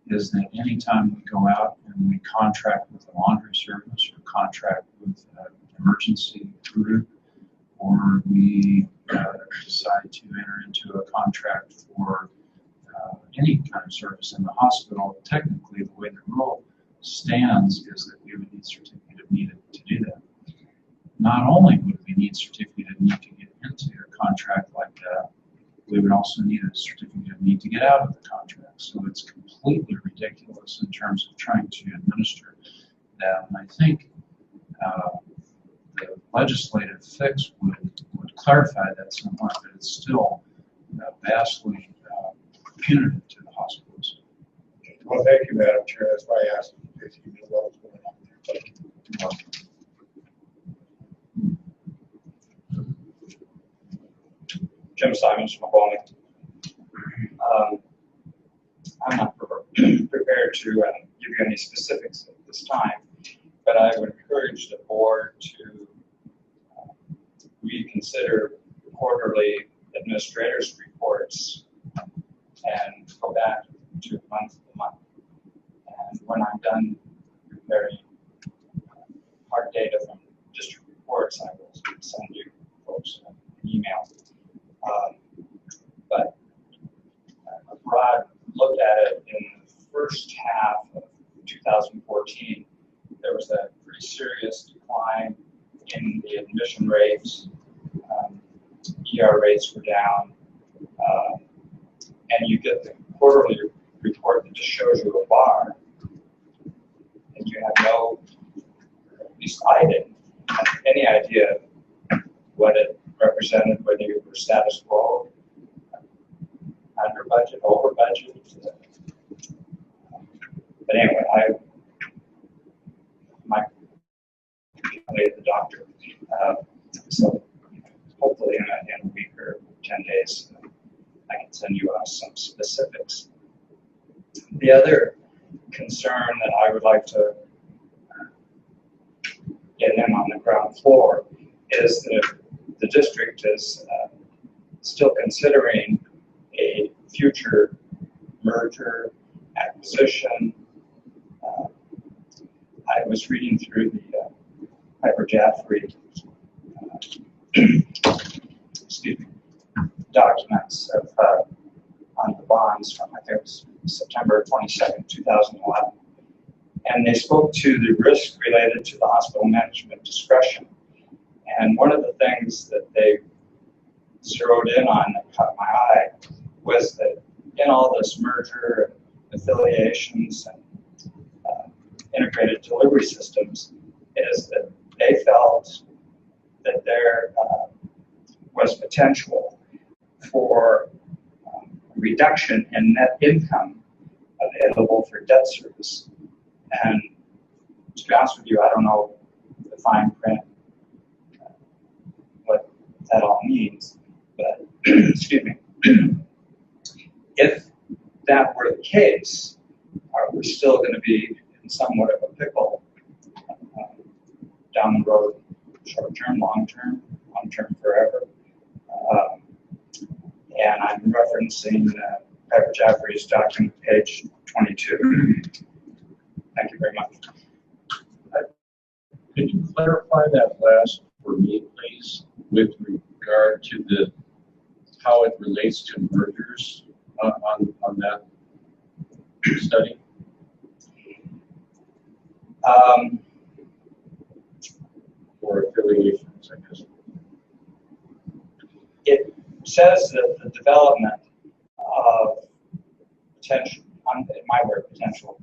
is that anytime we go out and we contract with a laundry service or contract with an emergency group, or we decide to enter into a contract for any kind of service in the hospital, technically the way the rule stands is that we would need certificate of need to do that. Not only would we need certificate of need to get into a contract like that, we would also need a certificate of need to get out of the contract. So it's completely ridiculous in terms of trying to administer that. And I think the legislative fix would clarify that somewhat, but it's still vastly punitive to the hospitals. Well, thank you, Madam Chair. That's why I asked if you knew what was going on there. Jim Simons from Bowling. I'm not prepared to give you any specifics at this time, but I would encourage the board to reconsider quarterly administrators' reports and go back to month to month. And when I'm done preparing hard data from district reports, I will send you folks an email. But a broad look at it, in the first half of 2014, there was a pretty serious decline in the admission rates. ER rates were down, and you get the quarterly report that just shows you a bar, and you have no, at least I didn't have any idea what it represented, whether you were status quo, under budget, over budget. But anyway, I made the doctor. So hopefully in a week or 10 days, I can send you some specifics. The other concern that I would like to get in on the ground floor is that the district is still considering a future merger, acquisition. I was reading through the Piper Jaffray excuse me, documents of, on the bonds from, I think it was September 22nd, 2011. And they spoke to the risk related to the hospital management discretion. And one of the things that they zeroed in on that caught my eye was that in all this merger and affiliations and integrated delivery systems is that they felt that there was potential for reduction in net income available for debt service. And to be honest with you, I don't know the fine print, what that all means, but excuse me. If that were the case, are we still going to be in somewhat of a pickle down the road, short term, long term forever? And I'm referencing Piper Jaffray's document, page 22. Thank you very much. Could you clarify that last for me, please, with regard to the how it relates to mergers on that study? Or affiliations, I guess. It says that the development of potential, in my word, potential,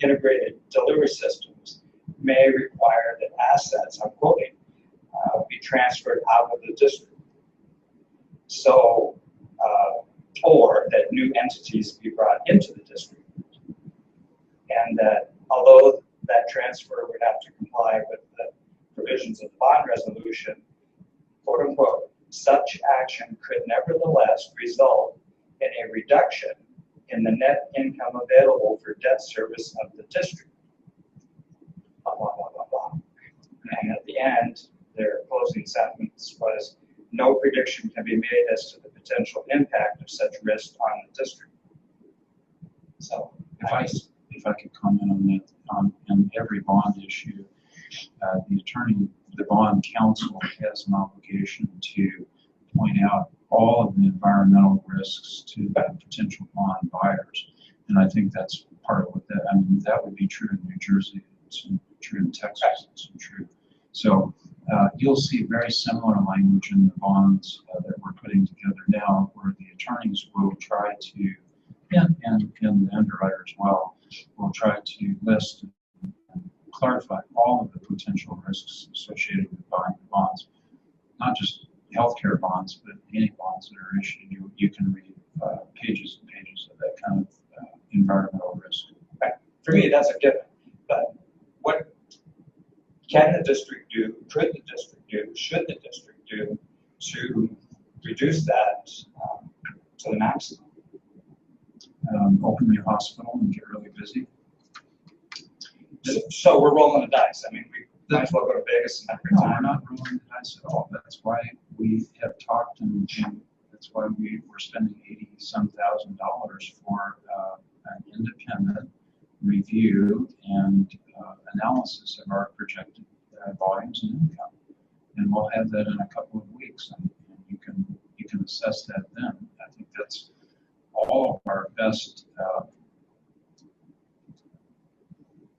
integrated delivery systems may require that assets, I'm quoting, be transferred out of the district. So, or that new entities be brought into the district. And that although that transfer would have to comply with the provisions of the bond resolution, quote unquote, such action could nevertheless result in a reduction in the net income available for debt service of the district. Blah, blah, blah, blah, blah. And at the end, their closing sentence was, no prediction can be made as to the potential impact of such risk on the district. So, if I could comment on that, in every bond issue, the bond counsel has an obligation to point out all of the environmental risks to potential bond buyers. And I think that's part of what that, I mean, that would be true in New Jersey, it's true in Texas, it's true. So you'll see very similar language in the bonds that we're putting together now, where the attorneys will try to, and the underwriter as well, will try to list and clarify all of the potential risks associated with buying the bonds. Not just healthcare bonds, but any bonds that are issued. You can read pages and pages of that kind of environmental risk. Right. For me, that's a given. But what can the district do, could the district do, should the district do to reduce that to the maximum? Open your hospital and get really busy. So we're rolling the dice. I mean, we might as well go to Vegas and every No, time. we're not rolling the dice at all. That's why we have talked and that's why we're spending $80,000 for an independent review and analysis of our projected volumes and income. And we'll have that in a couple of weeks, and you can assess that then. I think that's all of our best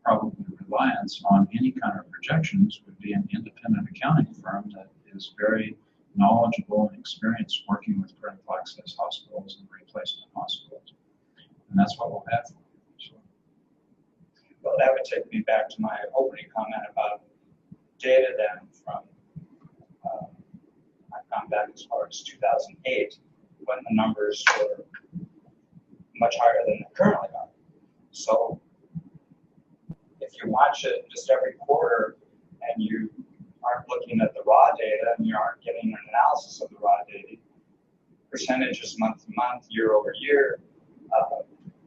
probably reliance on any kind of projections would be an independent accounting firm that is very knowledgeable and experienced working with critical access hospitals and replacement hospitals. And that's what we'll have. So. Well, that would take me back to my opening comment about data then from, I've gone back as far as 2008, when the numbers were much higher than they currently are. So if you watch it just every quarter and you aren't looking at the raw data and you aren't getting an analysis of the raw data, percentages month to month, year over year,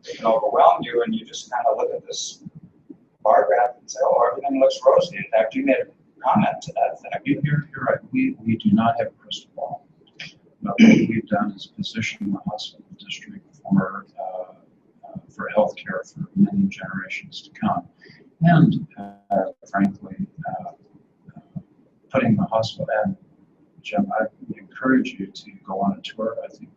it can overwhelm you, and you just kind of look at this bar graph and say, oh, everything looks rosy. In fact, you made comment to that effect. You're right. We do not have a crystal ball. But what we've done is position the hospital district for healthcare for many generations to come. And frankly, putting the hospital, and Jim, I would encourage you to go on a tour. I think,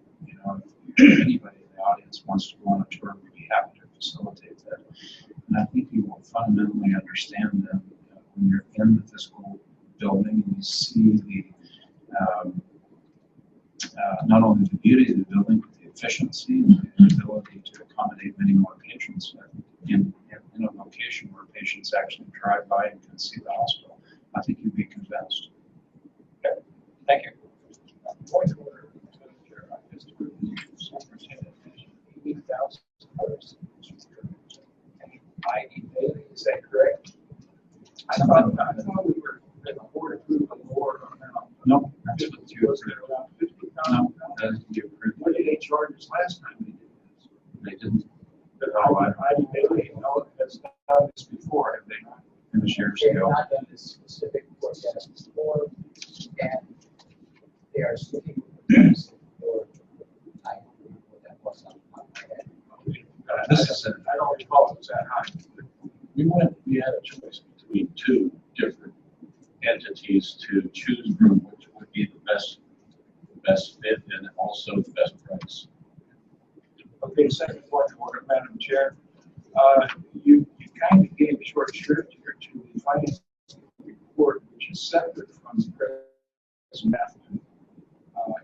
if anybody in the audience wants to go on a tour, we'd be happy to facilitate that. And I think you will fundamentally understand that when you're in the physical building and you see not only the beauty of the building, but the efficiency and the ability to accommodate many more patients in a location where patients actually drive by and can see the hospital. I think you'd be convinced. Okay. Thank you. Point of order, Superintendent mentioned $80,000 ID daily, is that correct? I thought we were, the board approved the board on that. No, that's what you Was it approved. around No, $50,000? that is you approved. What did they charge us last time we did this? They didn't. The ID daily, has done this before, have they not? It was years They have ago. not done this specific forecast before, and they are sticking with the price for, I don't remember what that was on the top of my head. This is I don't recall it was that high. We had a choice between two different entities to choose from, which would be the best fit and also the best price. Okay, second point of order, Madam Chair. You kind of gave a short shrift here to the finance report, which is separate from the present Matthew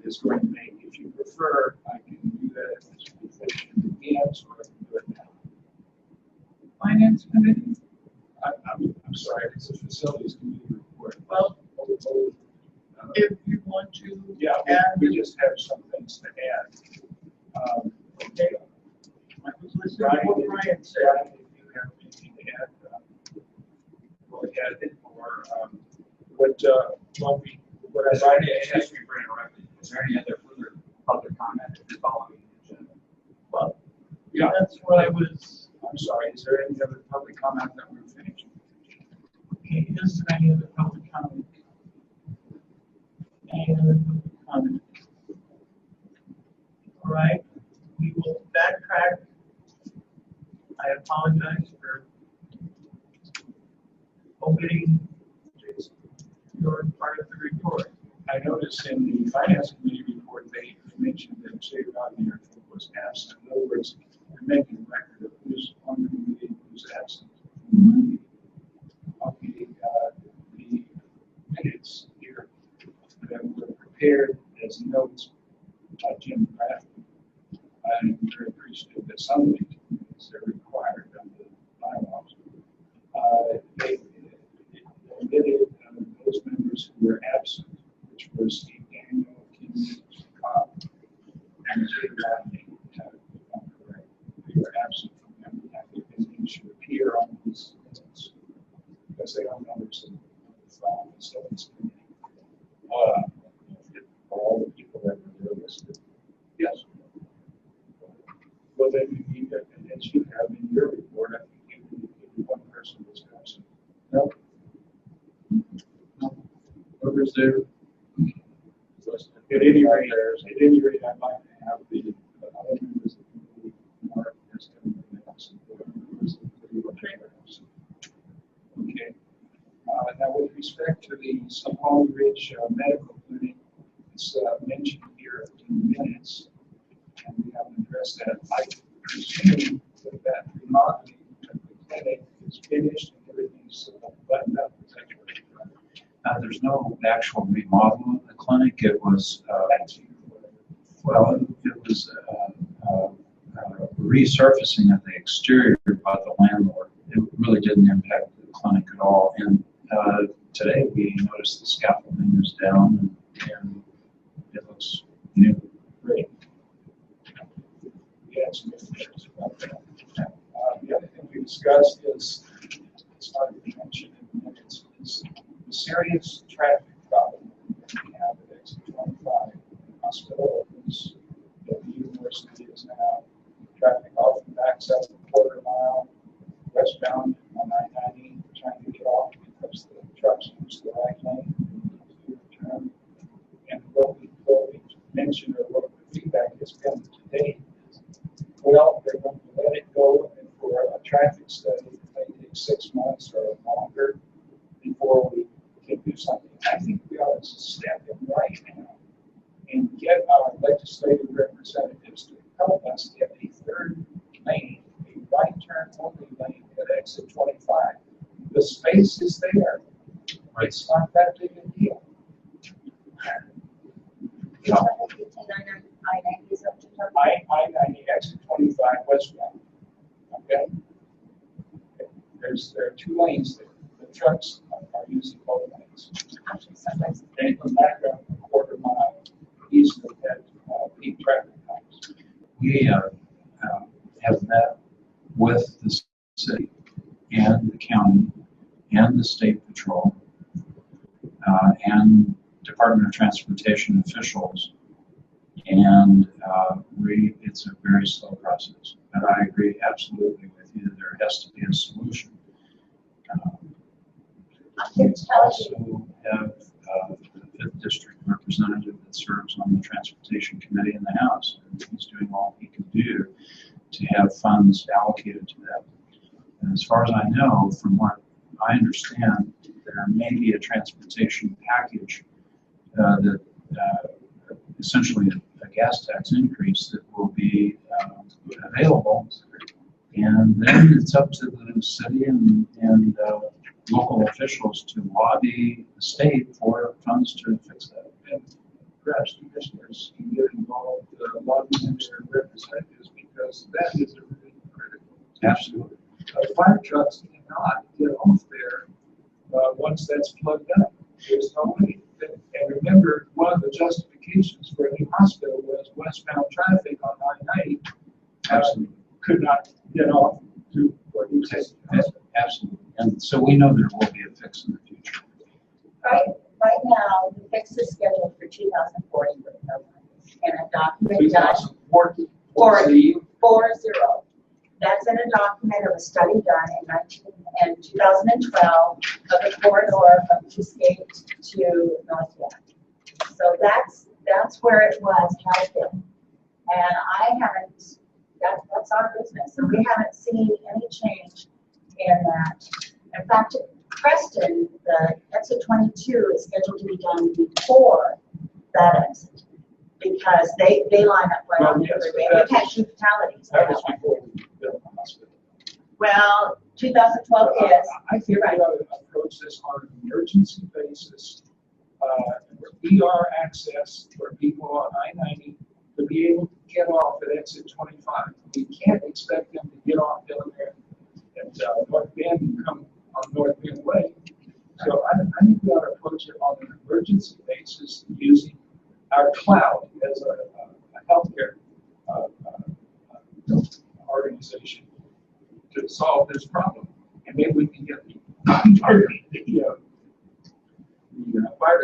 is going to make. If you prefer, I can do that as a presentation again, or I can do it now. Finance Committee? I'm sorry, it's a facilities committee report. Well, if you want to. Yeah, we just have some things to add. Okay. I was listening to what Brian said. Brian, if you have anything to add, go ahead, or what I Is there any, excuse me for interrupting, is there any other further public comment following the agenda? Well, Yeah. that's what I was. I'm sorry, is there any other public comment that we're finished? Okay, is there any other public comment? Any other public comment? All right, we will backtrack. I apologize for omitting your part of the report. I noticed in the finance committee report, they mentioned that Jay Rodney was absent. In other words, they're making a record of who's on the committee, who's absent. Mm-hmm. Okay, the minutes here that were prepared as notes by Jim Craft. I'm very appreciative that some of these minutes are required under the bylaws. They omitted those members who were absent, which were Steve Daniel, Kim Cobb, and Jay Rodney. They were absent from them. I think they should appear on these minutes because they are members of the facilities committee. All the people that were there listed. Yes. Well, then you need that, and as you have in your report, I think you one person was absent. No. No. Whoever's there. At any rate, I'd like to have the other members of the committee mark as having been absent. Okay. Now, with respect to the Salon Ridge Medical Clinic, it's mentioned here in the minutes, and we haven't addressed that. I presume that remodeling of the clinic is finished and everything's buttoned up. Is that correct? There's no actual remodel of the clinic. It was, it was resurfacing of the exterior by the landlord. It really didn't impact the clinic at all. And today we noticed the scaffolding is down and it looks new. Great. We had some information about that. The other thing we discussed is, it's hard to mention in the minutes, is the serious traffic problem that we have at exit 25. The hospital opens, the university is now, traffic often backs up a quarter mile westbound on I-90, trying to get off because the trucks use the feedback has been today. Well, they're going to let it go, and for a traffic study, it may take 6 months or longer before we can do something. I think we ought to step in right now and get our legislative representatives to help us get a third lane, a right turn only lane at exit 25. The space is there. It's not that big a deal. I-90 exit 25 westbound. Okay? There are 2 lanes there. The trucks are using both lanes. They come back up a quarter mile east of that peak traffic times. We have met with the city and the county and the state patrol and Department of Transportation officials, and it's a very slow process. And I agree absolutely with you. There has to be a solution. We also have the 5th District representative that serves on the Transportation Committee in the House, and he's doing all he can do to have funds allocated to that. And as far as I know, from what I understand, there may be a transportation package that essentially a gas tax increase that will be available, and then it's up to the city and local officials to lobby the state for funds to fix that. And perhaps commissioners can get involved, lobbying their representatives, because that is a really critical. Absolutely. Fire trucks cannot get off there once that's plugged up. There's no way. And remember, one of the justifications for a new hospital was westbound traffic on I-90 could not get off to what you said. Absolutely. And so we know there will be a fix in the future. Right now, the fix is scheduled for 2040 with no money. And a document done 2040. 40. That's in a document of a study done in 2012 of the corridor from Eastgate to North York. So that's where it has been. And I haven't, that's our business. So we haven't seen any change in that. In fact, Preston, the exit 22 is scheduled to be done before that exit because they line up right on the freeway. We've had two fatalities. That was before we built the hospital. Well, 2012 is. I think we ought to approach this on an emergency basis. ER access for people on I-90 to be able to get off at exit 25. We can't expect them to get off down there at North Bend and come on North Bend Way. So I think we ought to approach it on an emergency basis using our cloud as a healthcare organization to solve this problem. And maybe we can get the fire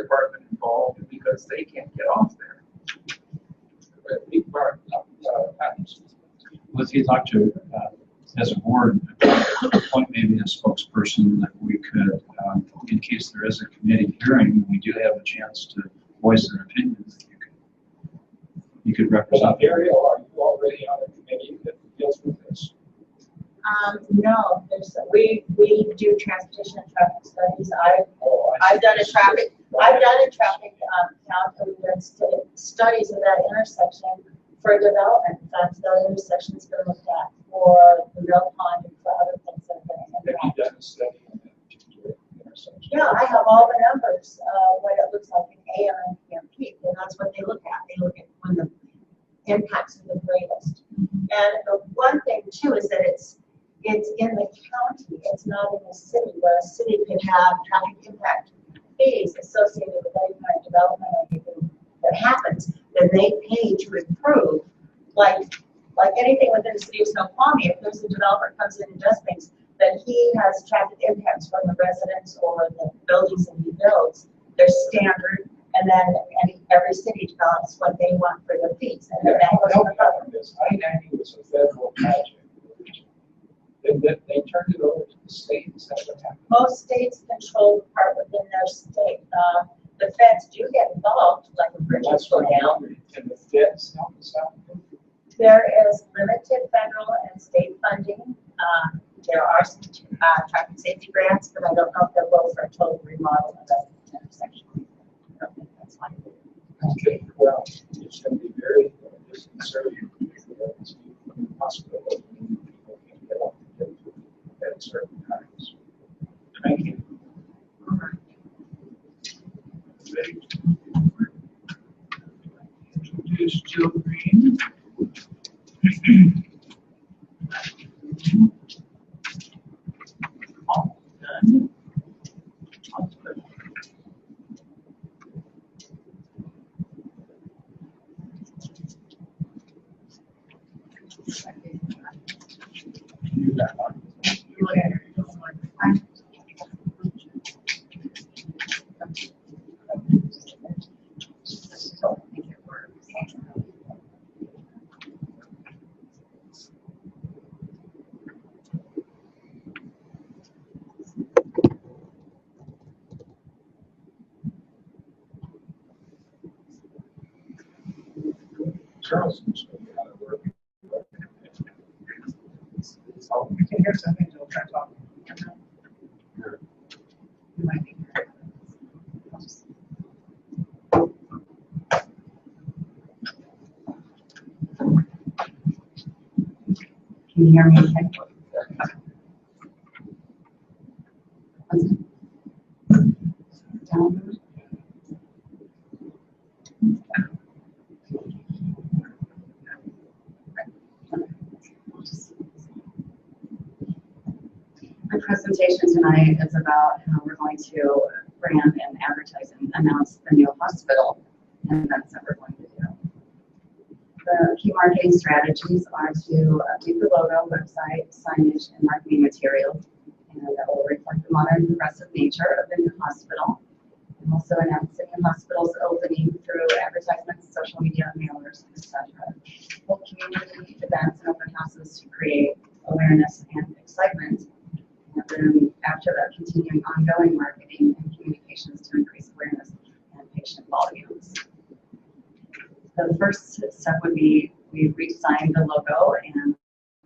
department involved because they can't get off there. Well, if you'd like to, as a board, appoint maybe a spokesperson that we could, in case there is a committee hearing, we do have a chance to voice an opinion that you could represent. Ariel, are you already on a committee that deals with this? No, we do transportation and traffic studies. I've done a traffic count and we've done studies of that intersection for development. That's the intersection has been looked at for the Mill Pond and for other things that have been Have you done a study on that particular intersection? Yeah, I have all the numbers, what it looks like in AM and PM peak, and that's what they look at. They look at when the impacts are the greatest. And the one thing too is that it's in the county, it's not in the city, where a city could have traffic impact fees associated with any kind of development or anything that happens, then they pay to improve, like anything within the city of Snoqualmie. If there's a developer comes in and does things, then he has traffic impacts from the residents or the buildings that he builds. They're standard, and then every city develops what they want for their fees. And then that goes to the government. I-90 was a federal project. They turned it over to the state. Is that what happened? Most states control the part within their state. The feds do get involved, like a bridges go down. And the get help us out? There is limited federal and state funding. There are some traffic safety grants, but I don't know if they'll go for a total remodel of the intersection. I don't think that's likely. Okay, well, it's going to be very disconcerting from the hospital. People can get up and get to at certain times. Thank you. All right. Ready to move forward. Introduce Jill Green. All done. You got one. Charles knows how to work. So we can hear something, we'll try to talk. You might be. Can you hear me okay? Down. My presentation tonight is about how we're going to brand and advertise and announce the new hospital and events that we're going to do. The key marketing strategies are to update the logo, website, signage, and marketing material, and that will reflect the modern and progressive nature of the new hospital. And also announce the new hospital's opening through advertisements, social media, mailers, etc. Hold community events and open houses to create awareness and excitement. And then after that, continuing ongoing marketing and communications to increase awareness and patient volumes. The first step would be we redesigned the logo and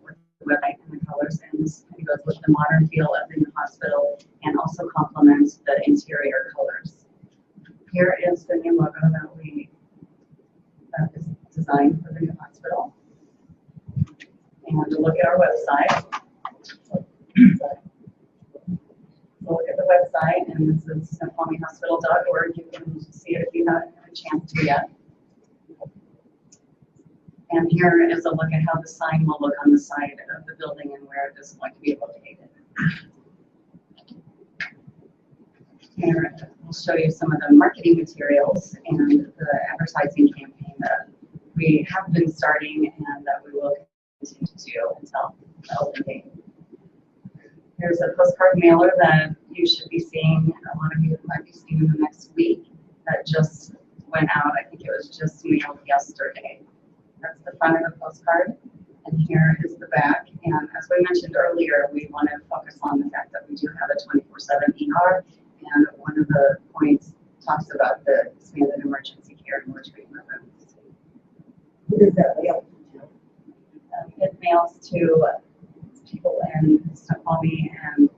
with the website and the colors, and this kind of goes with the modern feel of the new hospital and also complements the interior colors. Here is the new logo that we is designed for the new hospital. And to look at our website. Look at the website, and this is snoqualmiehospital.org. You can see it if you haven't had a chance to yet. And here is a look at how the sign will look on the side of the building and where it is going to be located. Here, we'll show you some of the marketing materials and the advertising campaign that we have been starting and that we will continue to do until the open date. There's a postcard mailer that you should be seeing, a lot of you might be seeing in the next week, that just went out. I think it was just mailed yesterday. That's the front of the postcard, and here is the back. And as we mentioned earlier, we want to focus on the fact that we do have a 24/7 ER, and one of the points talks about the expanded emergency care and more treatment rooms. Who does that mail to? It mails to people in Snoqualmie and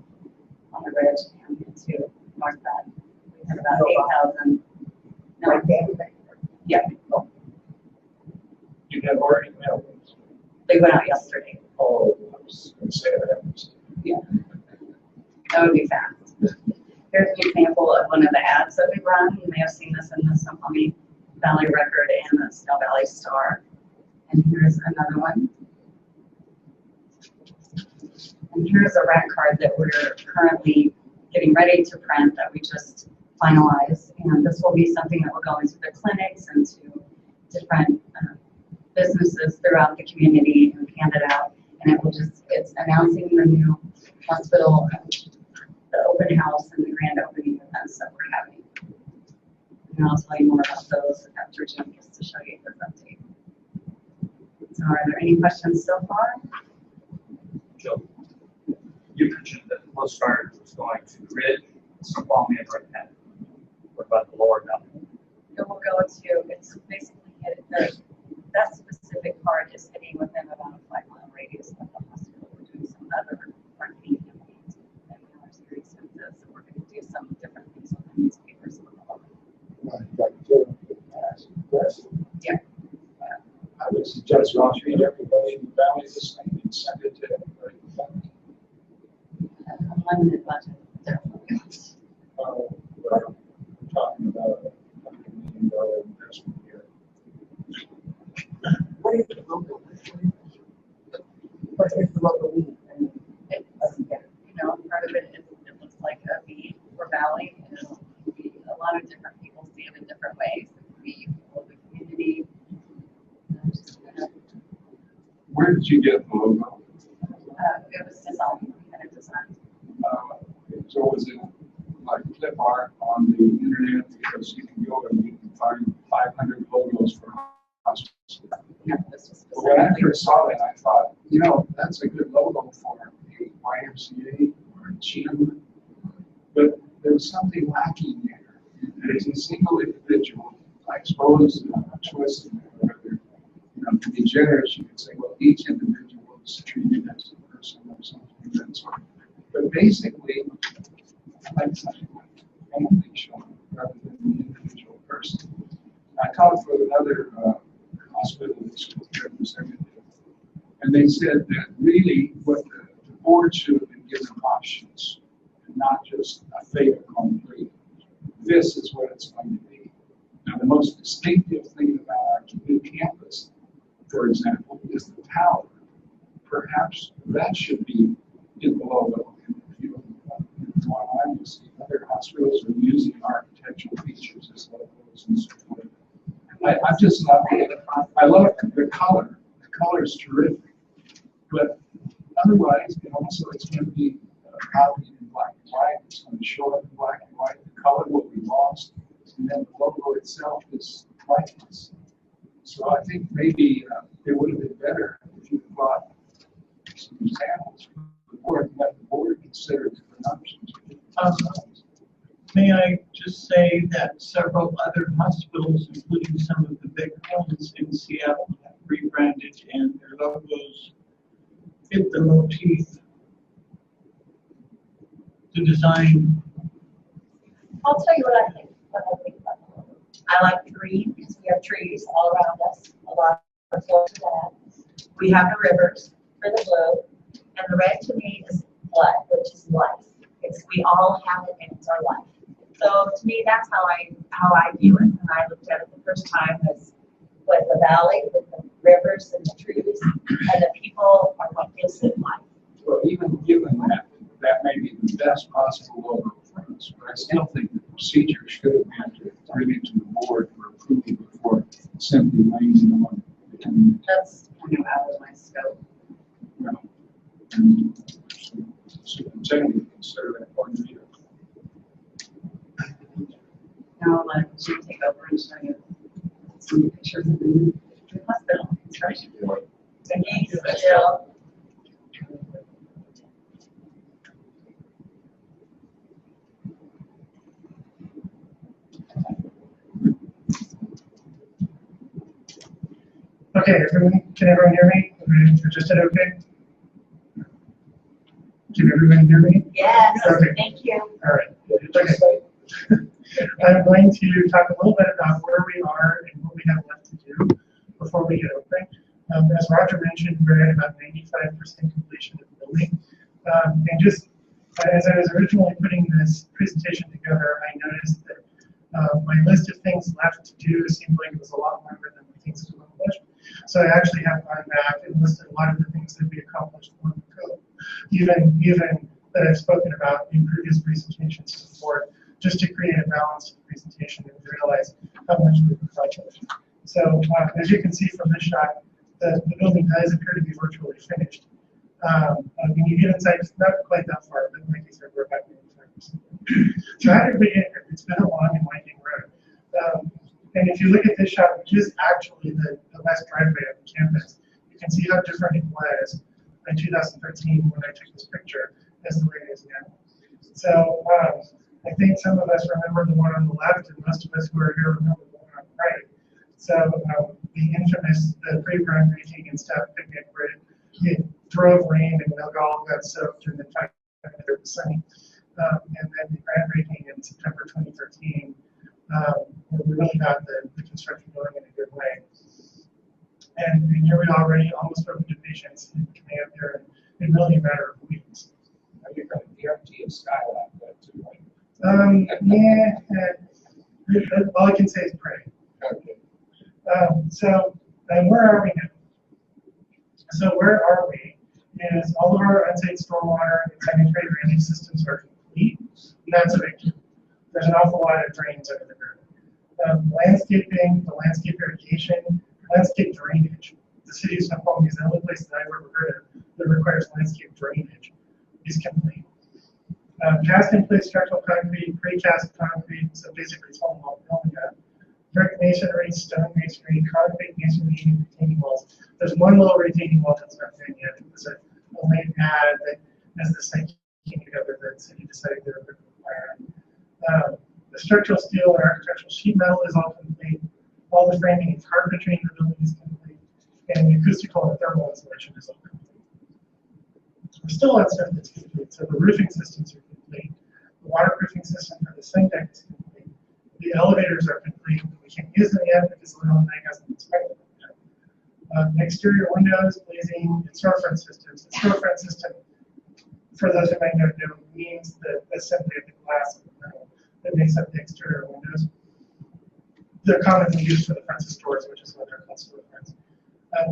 on the Ridge and into North Bend. We have about 8,000. No, Right there. yeah, You have already mailed those. they went out yesterday. Oh, I was going to say that. Yeah, that would be fast. Here's an example of one of the ads that we run. You may have seen this in the Snoqualmie Valley Record and the Snow Valley Star. And here's another one. And here's a rent card that we're currently getting ready to print that we just finalized. And this will be something that will go into the clinics and to different businesses throughout the community and hand it out. And it will just, it's announcing the new hospital, the open house and the grand opening events that we're having. And I'll tell you more about those after Jim gets to show you his update. So are there any questions so far? Jill, you mentioned that the postcard was going to Ridge, Snoqualmie, and North Bend. What about the lower Valley? It will go to, it's basically that specific part is sitting within about a 5-mile radius of the hospital. We're doing some other marketing campaigns that we are very expensive, so we're going to do some different things with the newspapers. Yeah. I would suggest Ross read everybody in the valley this thing and send it to everybody. Unlimited budget, definitely. We're talking about a $100 million investment here. What is the local? What is the local need? I mean, it doesn't get, Part of it is, it looks like a V for Valley, and it'll be a lot of different people see it in different ways. It could be people in the community. Where did you get the logo? It was designed, kind of designed. So was it like clip art on the internet, because you can go and you can find 500 logos for hospitals? Yeah, this was But when I specifically. first saw that, I thought, that's a good logo for a YMCA or a gym. But there was something lacking there. There's a single individual, I suppose, a choice in there, whether, to be generous, you could say, well, each individual is treated as a person or something of that sort. But basically, I'd like something like a family shown rather than the individual person. I talked with another hospital representative, and they said that really what the board should have been given options, and not just a fait accompli. This is what it's going to be. Now, the most distinctive thing about our new campus, for example, is the tower. Perhaps that should be in the logo. I see other hospitals are using architectural features as logos and so forth. I'm just not. I love the color. The color is terrific, but otherwise, also it's going to be copied in black and white. It's going to show up in black and white. The color will be lost, and then the logo itself is lifeless. So I think maybe it would have been better if you brought some examples from the board and let the board consider different options. May I just say that several other hospitals, including some of the big ones in Seattle, have rebranded and their logos fit the motif. The design. I'll tell you what I think about the logo. I like the green because we have trees all around us, a lot of floor to that. We have the rivers for the blue, and the red to me is blood, which is life. We all have it, and it's our life. So to me, that's how I view it. And I looked at it the first time as what the valley, with the rivers and the trees, and the people are what gives it life. Well, even given that may be the best possible logo for us, but I still think the procedure should have been to bring it to the board for approval before simply laying it on. That's out of my scope. Well, and superintendent consider that point of view. Now I'll let you take over and show you some pictures of the hospital. Thank you, Jill. Okay, can everyone hear me? Everybody registered okay? Can everyone hear me? Yes, okay. Thank you. All right. Okay. I'm going to talk a little bit about where we are and what we have left to do before we get open. As Roger mentioned, we're at about 95% completion of the building. And just as I was originally putting this presentation together, I noticed that my list of things left to do seemed like it was a lot longer than the things to accomplish. So I actually have gone back and listed a lot of the things that we accomplished long ago, even that I've spoken about in previous presentations to the board, just to create a balanced presentation and realize how much we've accomplished. So as you can see from this shot, the building does appear to be virtually finished. When you get inside, it's not quite that far, but like I said, we're about 95%. So how did we get here? It's been a long and winding road. And if you look at this shot, which is actually the west driveway of the campus, you can see how different it was in 2013 when I took this picture as the way it is now. So I think some of us remember the one on the left, and most of us who are here remember the one on the right. So the infamous, the pre-groundbreaking and staff picnic where it drove rain and all got soaked and then finally it was sunny. And then the groundbreaking in September 2013, where we really got the construction going in a good way. And here we already almost opened to patients coming up here in really a matter of weeks. Are you going to guarantee a sky like that too, right? All I can say is pray. Okay. And where are we now? So where are we is all of our unsafe stormwater and sanitary drainage systems are complete, and that's a big deal. There's an awful lot of drains under the ground. Landscaping, the landscape irrigation, landscape drainage. The city of Snoqualmie is the only place that I've ever heard of that requires landscape drainage is complete. Cast in place structural concrete, precast concrete, so basically it's all wall building up. Brick masonry, stone masonry, concrete masonry, and retaining walls. There's one little retaining wall that's not there yet. It was a late ad that as the site came together, the city decided they were going to require. The structural steel and architectural sheet metal is all complete. All the framing and carpentry in the building is complete. And the acoustical and thermal insulation is all complete. We're still on stuff that's complete. So the roofing systems are complete. The waterproofing system for the sink deck is complete. The elevators are complete. We can't use them yet because the Little Night hasn't been inspected yet. Exterior windows, glazing, and storefront systems. The storefront system, for those who might not know, means the assembly of the glass and the metal that makes up the exterior windows. They're commonly used for the fronts of stores, which is what they're called storefronts.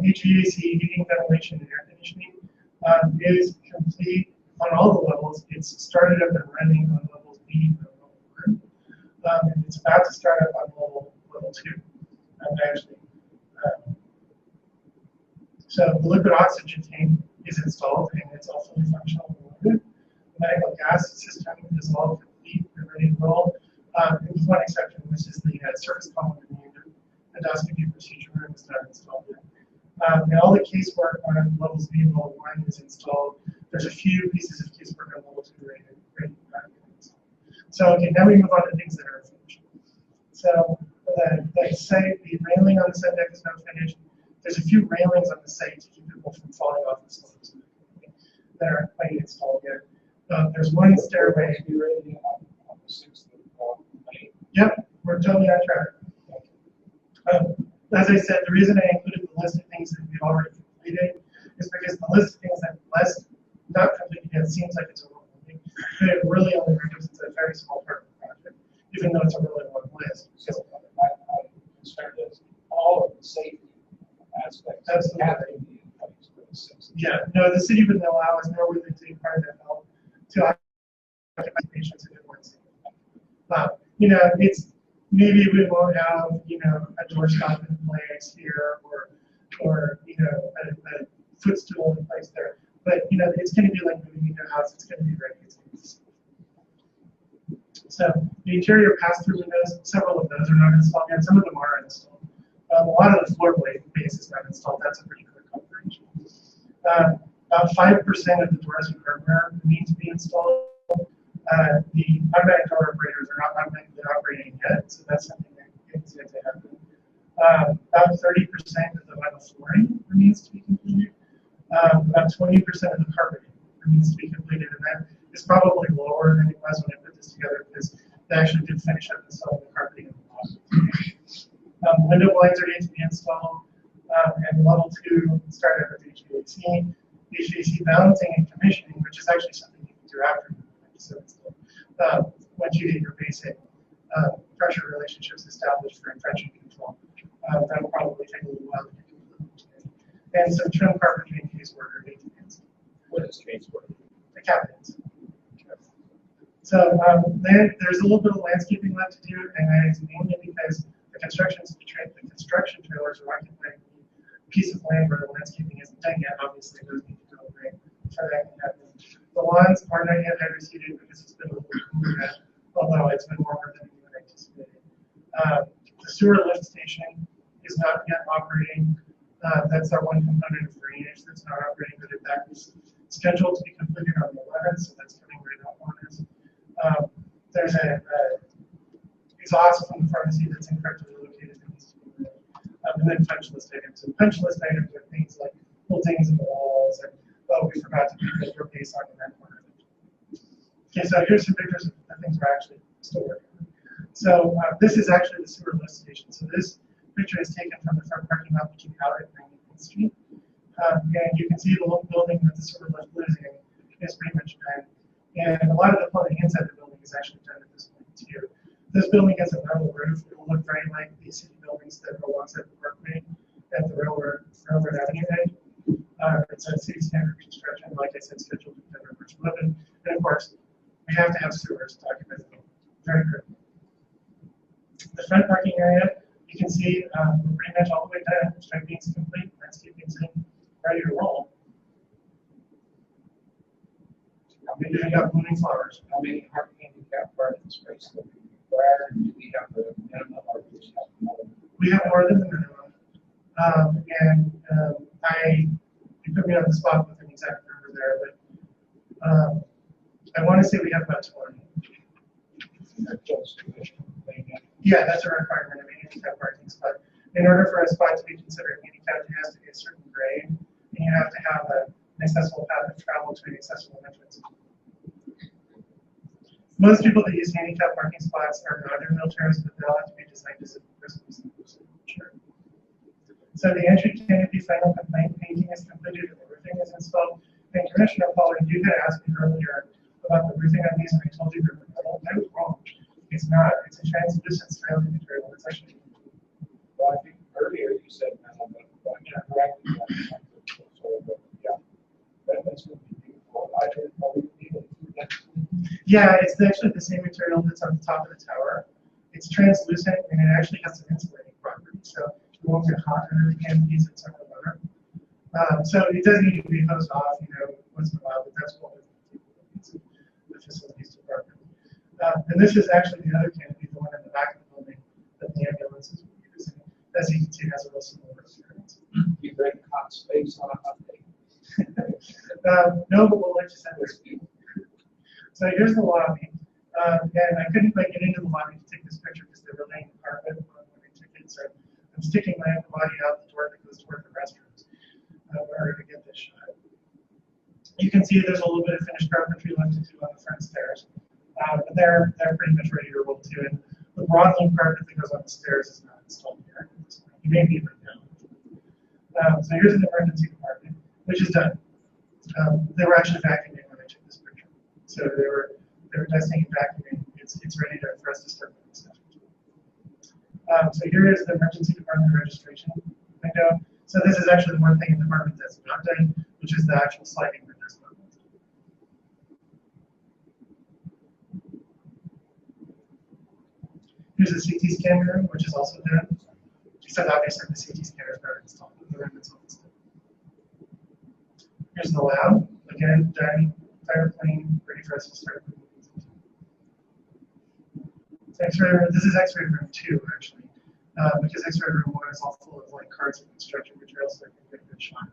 HVAC, heating, ventilation, and air conditioning is complete on all the levels. It's started up and running on levels B and level 1. And it's about to start up on level 2, actually. So the liquid oxygen tank is installed and it's all fully functional and loaded. The medical gas system is all complete and ready to roll. With one exception, which is the service column in the endoscopy procedure room is not installed yet. And all the casework on levels B and level 1 is installed. There's a few pieces of casework on level 2 ready to install. So okay, now we move on to things that are finished. So the site, the railing on the site deck is not finished. There's a few railings on the site to keep people from falling off the slopes that aren't quite installed yet. There's one stairway. Be ready on the 6th of May. Yep, we're totally on track. As I said, the reason I included the list of things that we've already completed is because the list of things that not completed yet seems like it's overwhelming, but it really only represents a very small part of the project, even though it's a really long list. So my concern is all of the safety aspects have to be in place for the 6th. Yeah, no, the city wouldn't allow us, nor would they take part of that help to occupy patients if it weren't safe. It's maybe we won't have, a doorstop in place here or a footstool in place there. But, it's going to be like moving into a house. It's going to be very easy. So the interior pass-through windows, several of those are not installed yet. Some of them are installed. A lot of the floor plate base is not installed. That's a pretty quick operation. About 5% of the doors and hardware need to be installed. The automatic door operators are not automatically operating yet, so that's something that is yet to happen. About 30% of the metal flooring remains to be completed. About 20% of the carpeting remains to be completed, and that is probably lower than it was when I put this together because they actually did finish up installing the carpeting in the bottom. Window blinds are yet to be installed, and level 2 started with HVAC. HVAC balancing and commissioning, which is actually something you can do after you once you get your basic pressure relationships established for infection control. That'll probably take a little while to get completed. And some trim carpentry and casework are yet to be installed. What is casework? The cabinets. So there's a little bit of landscaping left to do, and that is mainly because the construction trailers are occupying a piece of land where the landscaping isn't done yet. Obviously, those need to go away for that to happen. The lawns are not yet hydroseeded because it's been a little cooler yet, although it's been warmer than we anticipated. The sewer lift station is not yet operating. That's our one component of drainage that's not operating, but that is scheduled to be completed on the 11th, so that's coming right up on us. There's an exhaust from the pharmacy that's incorrectly located that needs to be removed. And then punch list items. And punch list items are things like little dings in the walls, and oh, we forgot to put your base on that corner. Okay, so here's some pictures of the things we're actually still working on. So this is actually the sewer lift station. So this picture is taken from the front parking lot looking out at 95th Street. And you can see the little building that the sewer lift lives in is pretty much done. And a lot of the plumbing inside the building is actually done at this point too. This building has a metal roof. It will look very like the city buildings that go alongside the parkway at the Railroad Avenue edge. It's a city standard construction, like I said, scheduled in November 11. And of course, we have to have sewers to occupy the building. Very critical. The front parking area, you can see we're pretty much all the way done. Striping's complete, landscaping's in, ready to roll. We got blooming flowers. How many handicap parking spaces do we require, and do we have the minimum or do we have more? We have more than the minimum. You put me on the spot with an exact number there, but I want to say we have about 20. Yeah, that's a requirement of a handicap parking spot. In order for a spot to be considered handicapped, it has to be a certain grade, and you have to have an accessible path of travel to an accessible entrance. Most people that use handicap parking spots are not in wheelchairs, but they'll have to be designed as a person who's in a wheelchair. So the entry canopy final complaint painting is completed and the roofing is installed. And Commissioner Pollard, you had asked me earlier about the roofing on these, and I told you they're metal. I was wrong. It's not. It's a translucent styling material. It's actually. Well, I think earlier you said metal, but I'm correcting that. So, yeah, that's going to be beautiful. I didn't know we needed that. Yeah, it's actually the same material that's on the top of the tower. It's translucent and it actually has some insulating properties, so it won't get hot under the canopies and stuff like that. So it does need to be hosed off, once in a while, but that's what the facilities department. And this is actually the other canopy, the one in the back of the building that the ambulances will be using. As you can see, it has a real similar experience. You bring hot space on a hot day. No, but we'll let you send this. So here's the lobby. And I couldn't quite get into the lobby to take this picture because they were laying the carpet when I took it. So I'm sticking my body out the door that goes toward the restrooms in order to get this shot. You can see there's a little bit of finished carpentry left to do on the front stairs. But they're pretty much ready to roll too. And the broadloom carpet that goes on the stairs is not installed yet. You may be right now. So here's the emergency department, which is done. They were actually vacuuming when I took this picture. So they were testing and vacuuming. It's ready for us to start moving stuff. So here is the emergency department registration window. So this is actually the one thing in the department that's not done, which is the actual sliding windows. Here's a CT scan room, which is also done. Except obviously the CT scanners are installed. The room is installed. Here's the lab. Again, done, fire plane, ready for us to start moving things into. X-ray room. This is X-ray room 2, actually, because X-ray room 1 is all full of cards and construction materials that can get a good shot.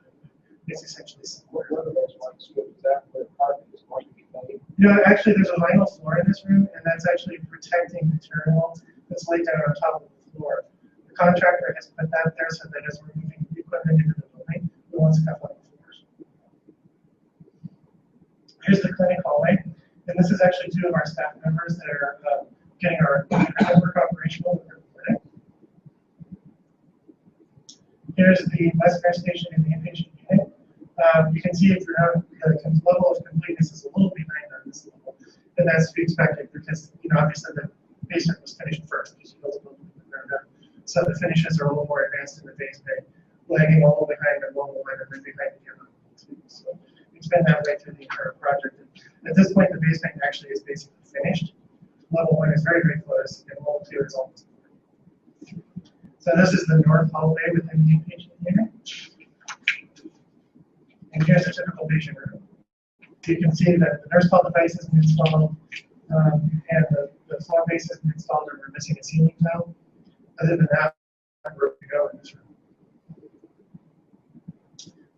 It's essentially similar. What are those ones? Is that where carpet is going to be laid? Actually, there's a vinyl floor in this room, and that's actually protecting material that's laid down on top of the floor. The contractor has put that there so that as we're moving equipment into the building, we want to cover up the floors. Here's the clinic hallway, and this is actually 2 of our staff members that are getting our network operational with their clinic. Here's the west nurse station in the inpatient unit. You can see the level of completeness is a little behind on this level, and that's to be expected because obviously the basement was finished first because you built the building from the ground up. So the finishes are a little more advanced in the base bay, lagging a little behind the normal line and then behind the other too. So it's been that way through the entire project. And at this point, the basement actually is basically finished. Level 1 is very, very close, and level 2 is almost complete. So this is the north hallway within the inpatient unit. And here's a typical patient room. You can see that the nurse call device is installed, and the floor base is installed, and we're missing a ceiling tile. Other than that, we're ready to go in this room.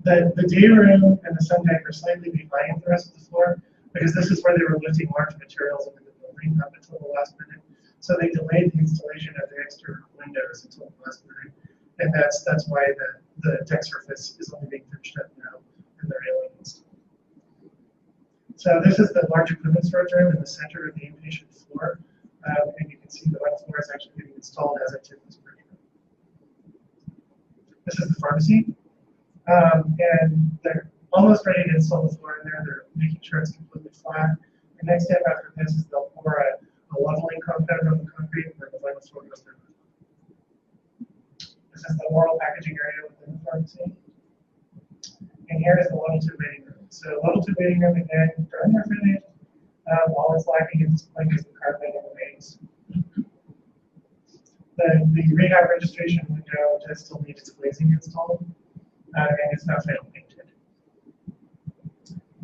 The day room and the sun deck are slightly behind the rest of the floor because this is where they were lifting large materials into the building up until the last minute. So they delayed the installation of the extra windows until the last minute. And that's why the deck surface is only being finished up now and the railing installed. So this is the large equipment storage room in the center of the inpatient floor. And you can see the wet floor is actually getting installed as I took this picture. This is the pharmacy. And they're almost ready to install the floor in there. They're making sure it's completely flat. The next step after this is they'll pour a leveling compound on the concrete and then the vinyl floor goes there. This is the oral packaging area within the pharmacy. And here is the level 2 waiting room. So level 2 waiting room again, during our finish, all it's lacking is the carpet and the base. The rehab registration window does still need its glazing installed, and it's not final painted.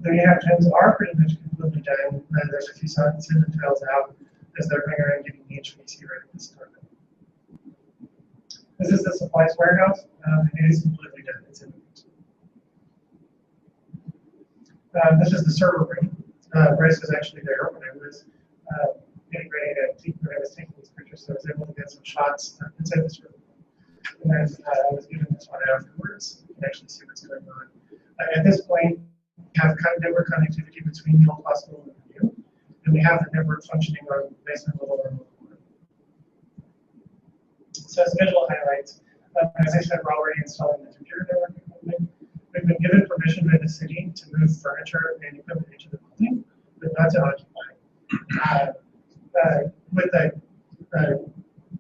The rehab gyms are pretty much completely done. There's a few cement tiles out as they're going around getting the HVAC ready to start. This is the supplies warehouse, and it is completely done. It's in this is the server room. Bryce was actually there when I was getting ready to take, when I was taking these pictures, so I was able to get some shots inside the server room. And then I was given this one afterwards. You can actually see what's going on. At this point, we have network connectivity between the old hospital and the new, and we have the network functioning on basement level and level 1. So as visual highlights, as I said, we're already installing the computer network equipment. We've been given permission by the city to move furniture and equipment into the building, but not to occupy.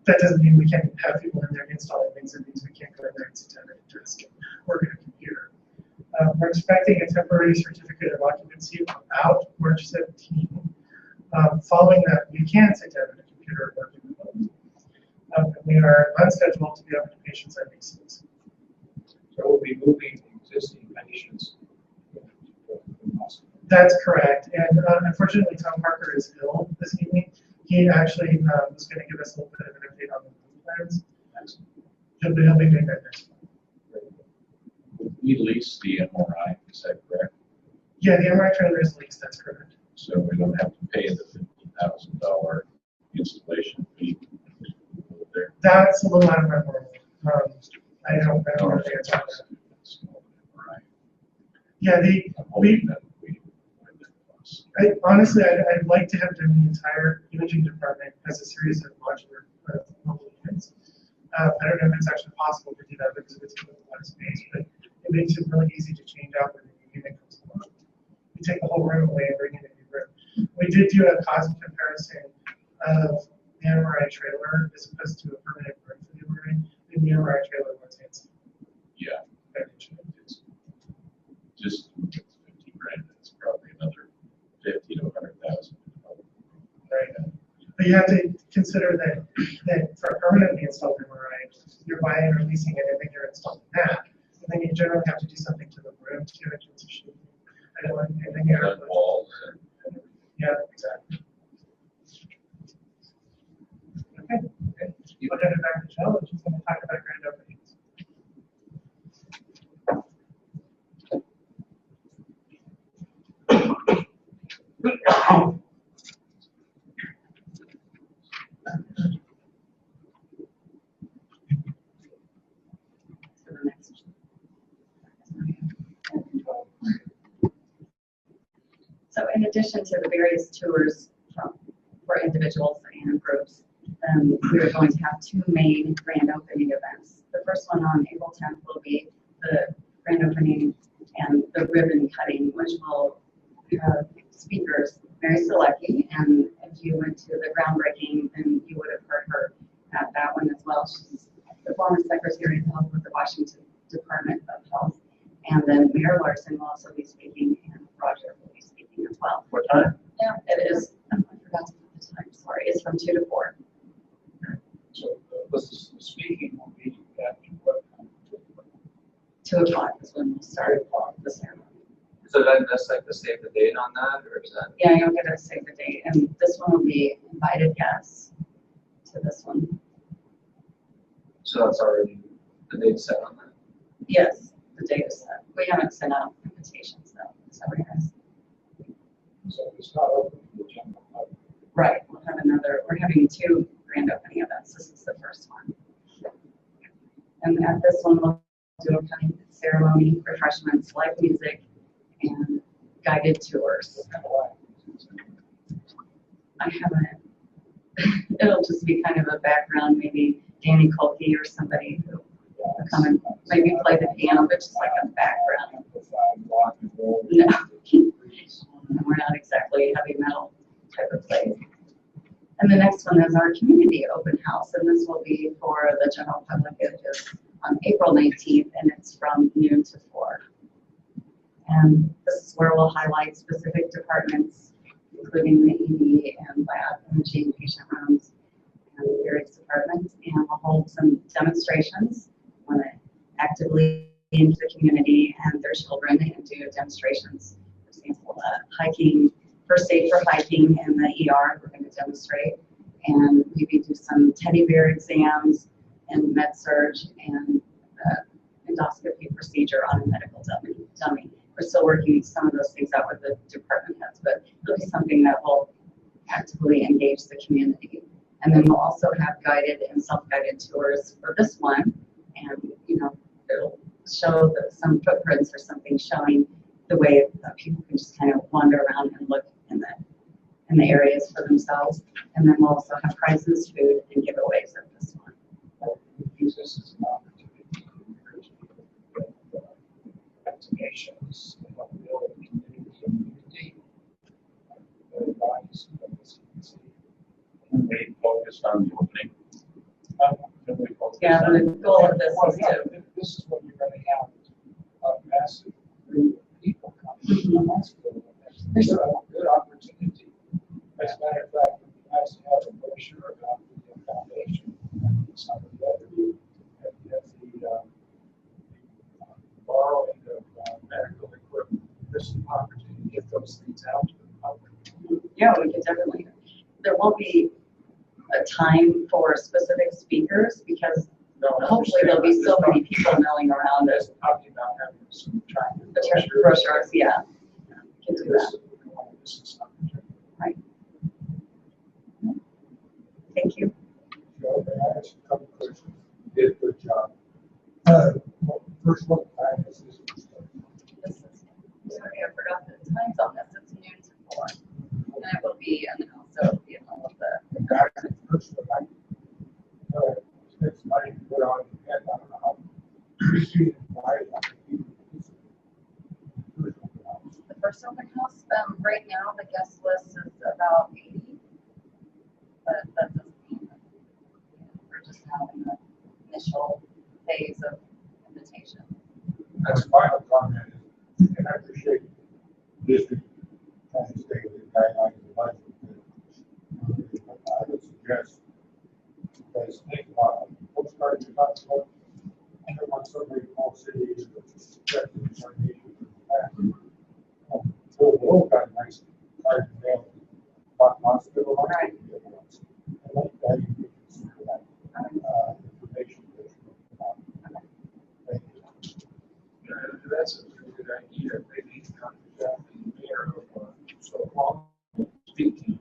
That doesn't mean we can't have people in there installing things. It means we can't go in there and sit down at a desk and work at a computer. We're expecting a temporary certificate of occupancy about March 17. Following that, we can sit down at a computer and work in the building. We are on schedule to be open to patients at leases. So we'll be moving existing patients. That's correct. And unfortunately, Tom Parker is ill this evening. He actually was going to give us a little bit of an update on the movie plans. He'll be doing that next month. We lease the MRI, is that correct? Yeah, the MRI trailer is leased, that's correct. So we don't have to pay the $50,000 installation fee there. That's a little out of my world. I don't know the answer to that. Yeah, honestly, I'd like to have done the entire imaging department as a series of modular mobile units. I don't know if it's actually possible to do that because it's a lot of space, but it makes it really easy to change out when the new unit comes along. You take the whole room away and bring in a new room. We did do a cost comparison of the MRI trailer as opposed to a permanent room for the MRI, and the MRI trailer was handsome. Yeah, it's just 50 grand. It's probably another 50 to 100,000. Right. But you have to consider that for a permanently installed MRI, you're buying or leasing it, and then you're installing that, and then you generally have to do something to the room to give it to the and then you have walls. Yeah, exactly. Okay. You will hand it back to Jill, and she's going to talk about grand openings. So in addition to the various tours for individuals and groups, we are going to have two main grand opening events. The first one on April 10th will be the grand opening and the ribbon cutting, which will have speakers, Mary Selecki, and if you went to the groundbreaking, then you would have heard her at that one as well. She's the former Secretary of Health with the Washington Department of Health. And then Mayor Larson will also be speaking, and Roger will be speaking as well. What time? Yeah, it is. I forgot to put the time. Sorry, it's from 2 to 4. So the speaking will be at what time? 2 o'clock is when we'll start the ceremony. So then that's like the save the date on that, or is that? Yeah, you'll get to save the date, and this one will be invited guests to this one. So that's already the date set on that? Yes, the date is set. We haven't sent out invitations though, so we have. So it's not open to the general public. Right, we're having 2 grand opening events. This is the first one. And at this one, we'll do a kind of ceremony, refreshments, live music, and guided tours. I haven't, it'll just be kind of a background, maybe Danny Kolke or somebody who will come and maybe play the piano, but just like a background. No, we're not exactly heavy metal type of place. And the next one is our community open house, and this will be for the general public. It is on April 19th, and it's from noon to 4. And this is where we'll highlight specific departments, including the ED and lab, imaging, patient rooms, and various departments, and we'll hold some demonstrations. We want to actively engage the community and their children and do demonstrations. For example, hiking, first aid for hiking in the ER, we're going to demonstrate, and maybe do some teddy bear exams and med surge and endoscopy procedure on a medical dummy. We're still working some of those things out with the department heads, but it'll be something that will actively engage the community. And then we'll also have guided and self-guided tours for this one, and it'll show some footprints or something showing the way that people can just kind of wander around and look in the areas for themselves. And then we'll also have prizes, food, and giveaways at this one. Use this as an opportunity to encourage people to get vaccinations and help build a community immunity. The bodies of the CDC. They focused on the opening. Yeah, the goal of this is to. This is what you're going to have a massive group of people coming to the hospital. There's a good opportunity. As a matter of fact, it would be nice to have a brochure about the foundation and some of the other borrowing of medical equipment. This is an opportunity to get those things out to the public. Yeah, we could definitely. There will be a time for specific speakers because hopefully there'll be so many people milling around As talking about having some trying to the brochures. Yeah, can do that. Right. Thank you. Joe, may I ask a couple questions? You did a good job. First, what time is this? This is, sorry, I forgot the times on this. It's noon to 4. And it will be, and then also it'll be in all of the. First of all, it's money to put on your head. I don't know how. The first open house, right now the guest list is about 80, but that doesn't mean that we're just having an initial phase of invitation. That's final comment, and I appreciate district trying to stay with the guidelines of the budget. I would suggest, guys, think about it. Postcard you're talking about, I don't want so many small cities that so we'll got nice card mail, but hospital. Right. I like that you consider that information. Thank you. That's a very good idea. Maybe the mayor of so long speaking.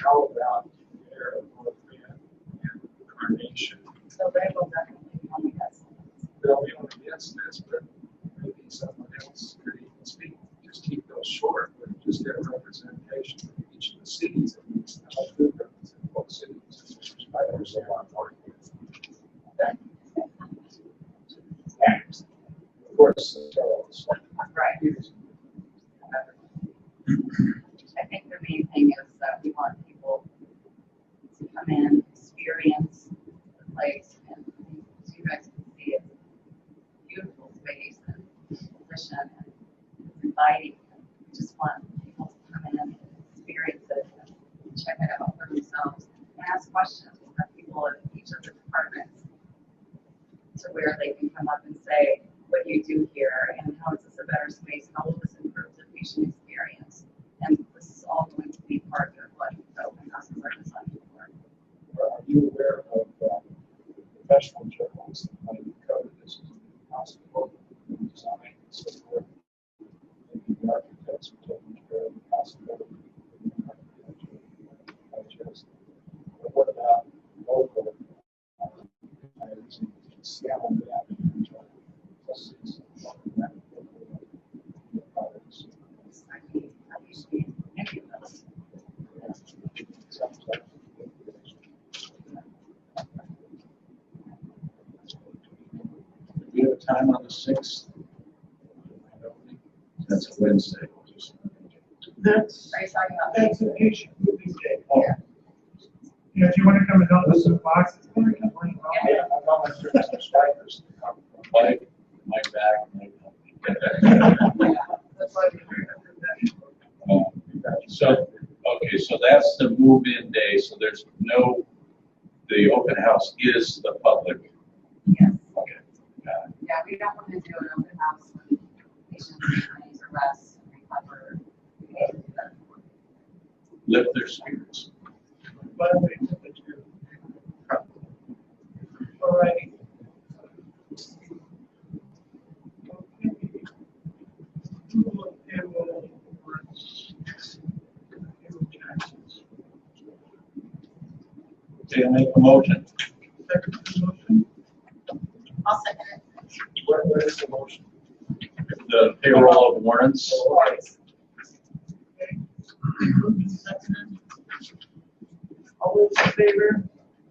How about the mayor of North Bend and Carnation? So they will definitely be on the guest list. They'll be on the guest list, but maybe someone else could even speak. Just keep those short, but just get a representation of each of the cities at least. How good represent both cities. I understand why I'm talking. Of course, Right. I think the main thing is that we want people to come in, experience the place, and as you guys can see, it's a beautiful space and position, and it's inviting. We just want people to come in and experience it and check it out for themselves and ask questions. We'll have people in each of the departments to where they can come up and say, what do you do here, and how is this a better space, how will this improve the patient experience? And this is all going to be part of what the open houses are designed for. Are you aware of professional journals that might cover this as a hospital design and so forth? Maybe the architects are taking care of the possibility of just, what about local magazines? 6th? That's a Wednesday. That's, Are you talking about? that's an issue, moving day. Yeah. Yeah, if you want to come and help us with boxes, we're going to bring them all. Yeah, I'm not sure Mr. Strikers. My back. That's why we So, okay, so that's the move-in day, so there's no, the open house is the public. Yes. Okay, got it. Yeah, we don't want to do an open house when patients need rest and recover. Lift their spirits. By the way, all right. Okay. Approval of payroll warrants. Payroll taxes. Okay, I'll make a motion. Second to the motion. I'll second it. What is the motion? The payroll of warrants. Okay. Moved and seconded. All those in favor?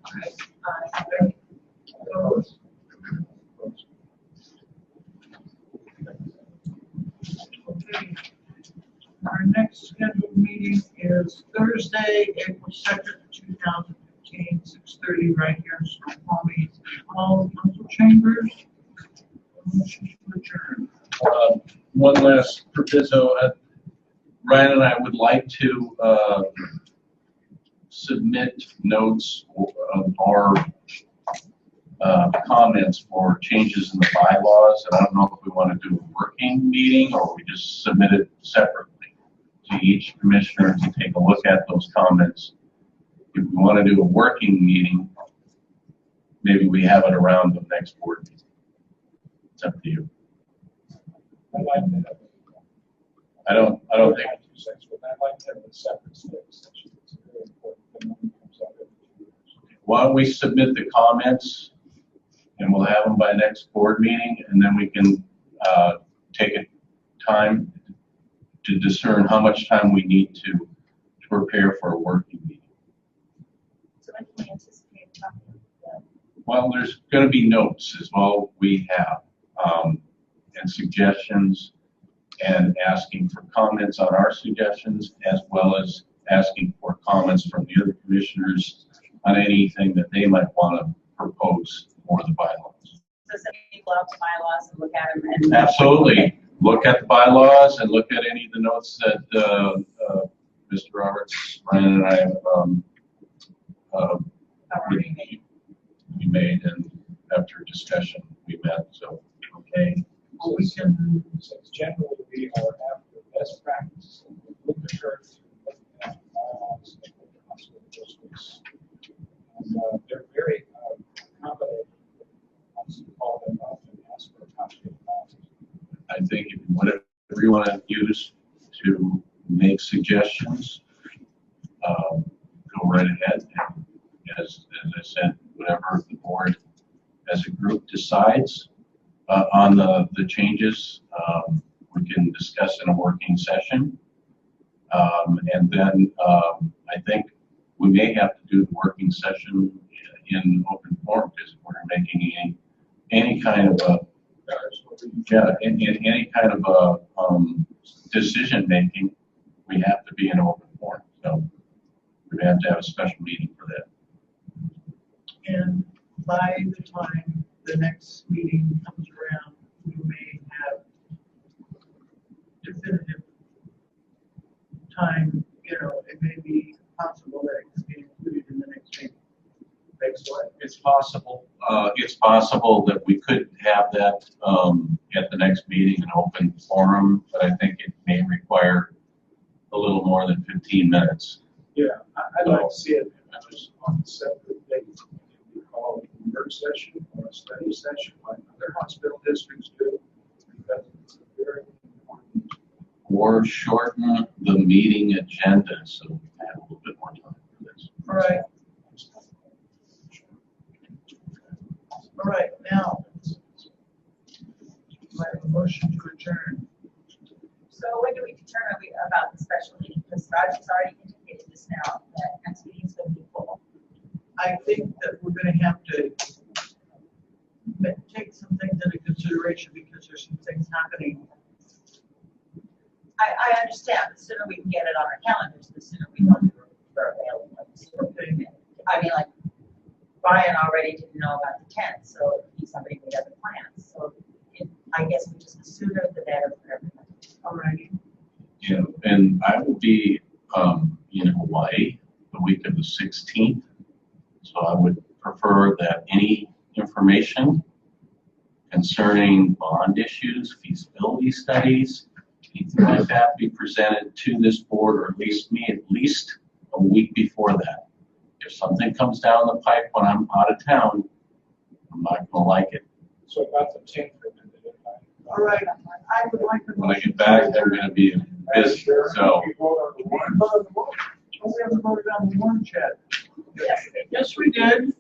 Aye. Opposed? Okay. Our next scheduled meeting is Thursday, April 2nd, 2015, 6:30, right here in Snoqualmie Hall, Council Chambers. Motion to adjourn. One last proviso. Ryan and I would like to submit notes of our comments for changes in the bylaws. And I don't know if we want to do a working meeting or we just submit it separately to each commissioner to take a look at those comments. If we want to do a working meeting, maybe we have it around the next board meeting. It's up to you. I'd like to have. I don't think. I'd like to have a separate study session. It's very important. The money comes out every 2 years. Why don't we submit the comments and we'll have them by next board meeting, and then we can take a time to discern how much time we need to prepare for a working meeting. So when can we anticipate talking to them? Well, there's going to be notes as well we have, and suggestions, and asking for comments on our suggestions, as well as asking for comments from the other commissioners on anything that they might want to propose for the bylaws. So send people out to bylaws and look at them and. Absolutely. Look at the bylaws and look at any of the notes that Mr. Roberts, Ryan, and I have we made, and after discussion we met. So Okay, well, we can, Since generally we are after best practice, we prefer to look at bylaws and look at hospital districts. And they're very accommodating. Once you call them up and ask for a copy of the bylaws. I think if whatever you want to use to make suggestions, go right ahead. And as I said, whatever the board as a group decides on the changes, we can discuss in a working session. And then I think we may have to do the working session in open forum, because if we're making any kind of a in any kind of a decision making, we have to be in open forum. So we have to have a special meeting for that. and by the time the next meeting comes around, we may have definitive time, it may be possible that it could be included in the next meeting. Next one. It's possible. It's possible that we could have that at the next meeting, an open forum, but I think it may require a little more than 15 minutes. Yeah, I'd like to see it on a separate date. We call it a work session or a study session like other hospital districts do, because it's a very important. Or shorten the meeting agenda so we have a little bit more time for this. All right. All right, now, I have a motion to adjourn. So when do we determine about the special meeting? Because Roger's already indicated this now, that next meeting's going to be full. I think that we're gonna have to take some things into consideration because there's some things happening. I understand, the sooner we can get it on our calendars, the sooner we know we're available. The sooner we can- I mean, like, Brian already didn't know about the 10th, so somebody made other plans. So I guess we just, the sooner the better for everybody. All righty. Yeah, and I will be in Hawaii the week of the 16th. So I would prefer that any information concerning bond issues, feasibility studies, anything like that be presented to this board, or at least me, at least a week before that. If something comes down the pipe when I'm out of town, I'm not gonna like it. So about the 10th. All right, I would like to. When I get back, they're gonna be busy, so. We haven't voted on the warrant yet. Yes, we did.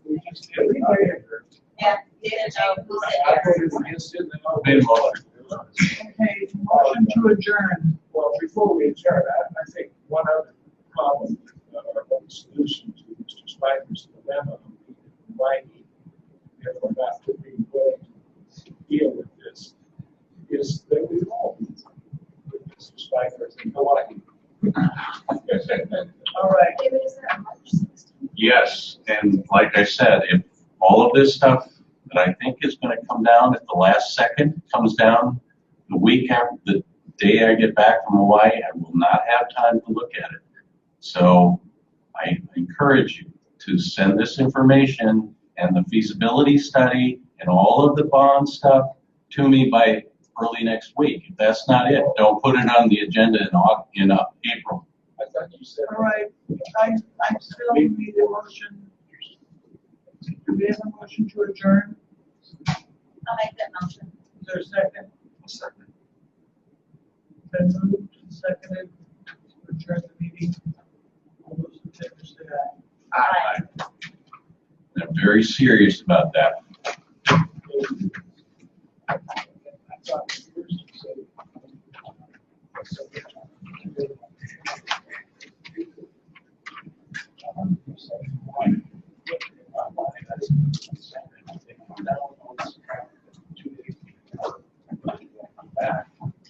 Yeah, didn't know who said I yes. voted against it, and then I'll- Made a motion. Okay, motion to adjourn. Well, before we adjourn, I think one other problem, or one solution to Mr. Spiker's dilemma, why he, therefore, not to be willing to deal with this, is that we all with Mr. Spiker in Hawaii. All right. David, is there a March 16th? Yes, and like I said, if all of this stuff that I think is gonna come down at the last second comes down the week after, the day I get back from Hawaii, I will not have time to look at it. So I encourage you to send this information and the feasibility study and all of the bond stuff to me by early next week. If that's not it, don't put it on the agenda in April. I thought you said. All right, I still need a motion. Do we have a motion to adjourn? I'll make that motion. Is there a second? Second. Been moved and seconded to adjourn the meeting. All those in favor say aye. Aye. I'm very serious about that. I thought you said.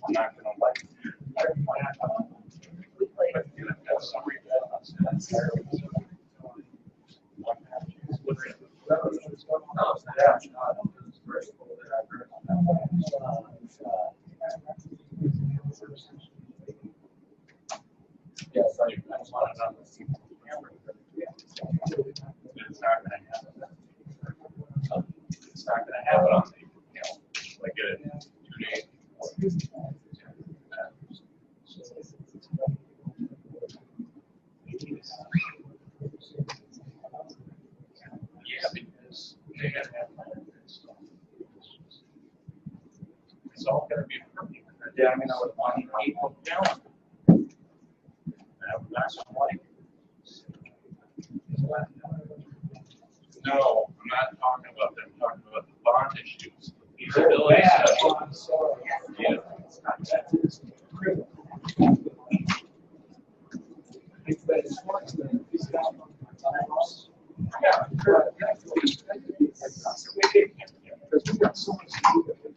I'm not gonna like. Yes, I just want to know. It's not gonna happen. It's not gonna happen on the, like it in 2 days. Yeah, because they gotta have this stuff. It's all gonna be perfect. Yeah, I mean, I was on the April calendar. That's white. No, I'm not talking about that. I'm talking about the bond issues. Feasibility study. Yeah.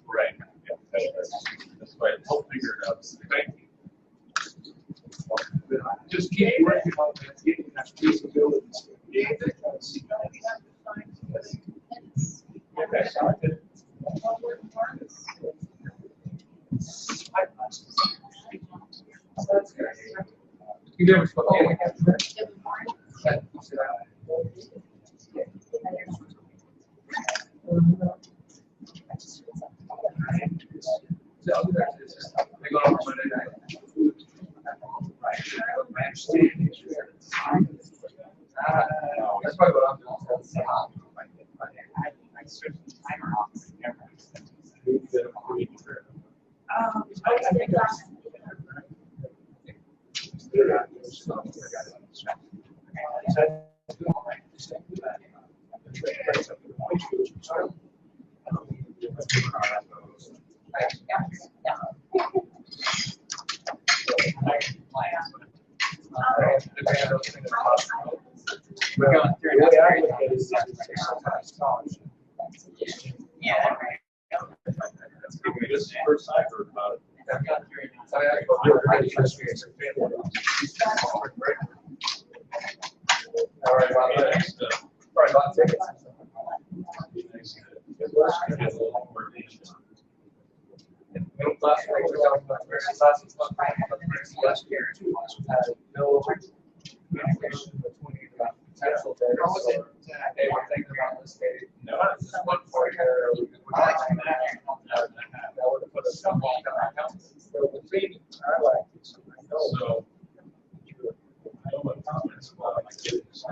Right. That's right. We'll figure it out. Thank you. Just keep working on that, getting that feasibility. You never spoke. That's probably what I'm doing. We're going through. Yeah. the first I heard about it. All right, about that. Sorry about tickets. Middle class, last year, had no communication between potential data. They were thinking about this, they, no, this is one for here. That would have put us somewhere in our accounts. So the thing I like is, I know. So, I know what comments about my kids.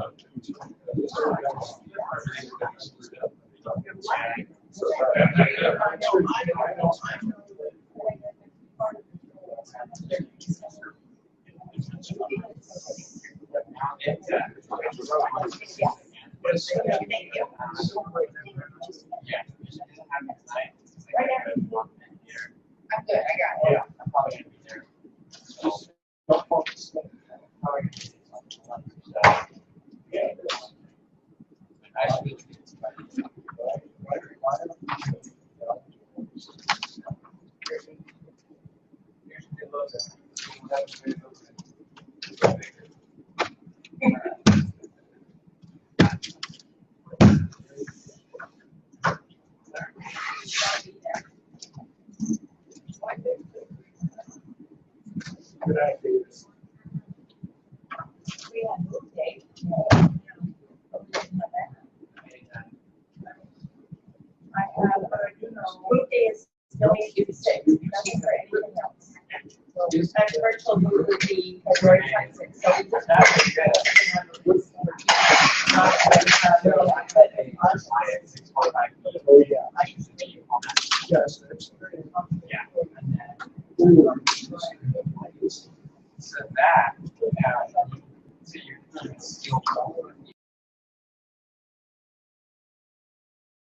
I'm good, I got it. Yeah, I'm probably gonna be there. Good idea. We had move day. I have, move day is still May 6th, nothing for anything else. So next virtual move would be February 26th. So we just have to get Oh, yeah. Yes. Yeah. So that, so you can still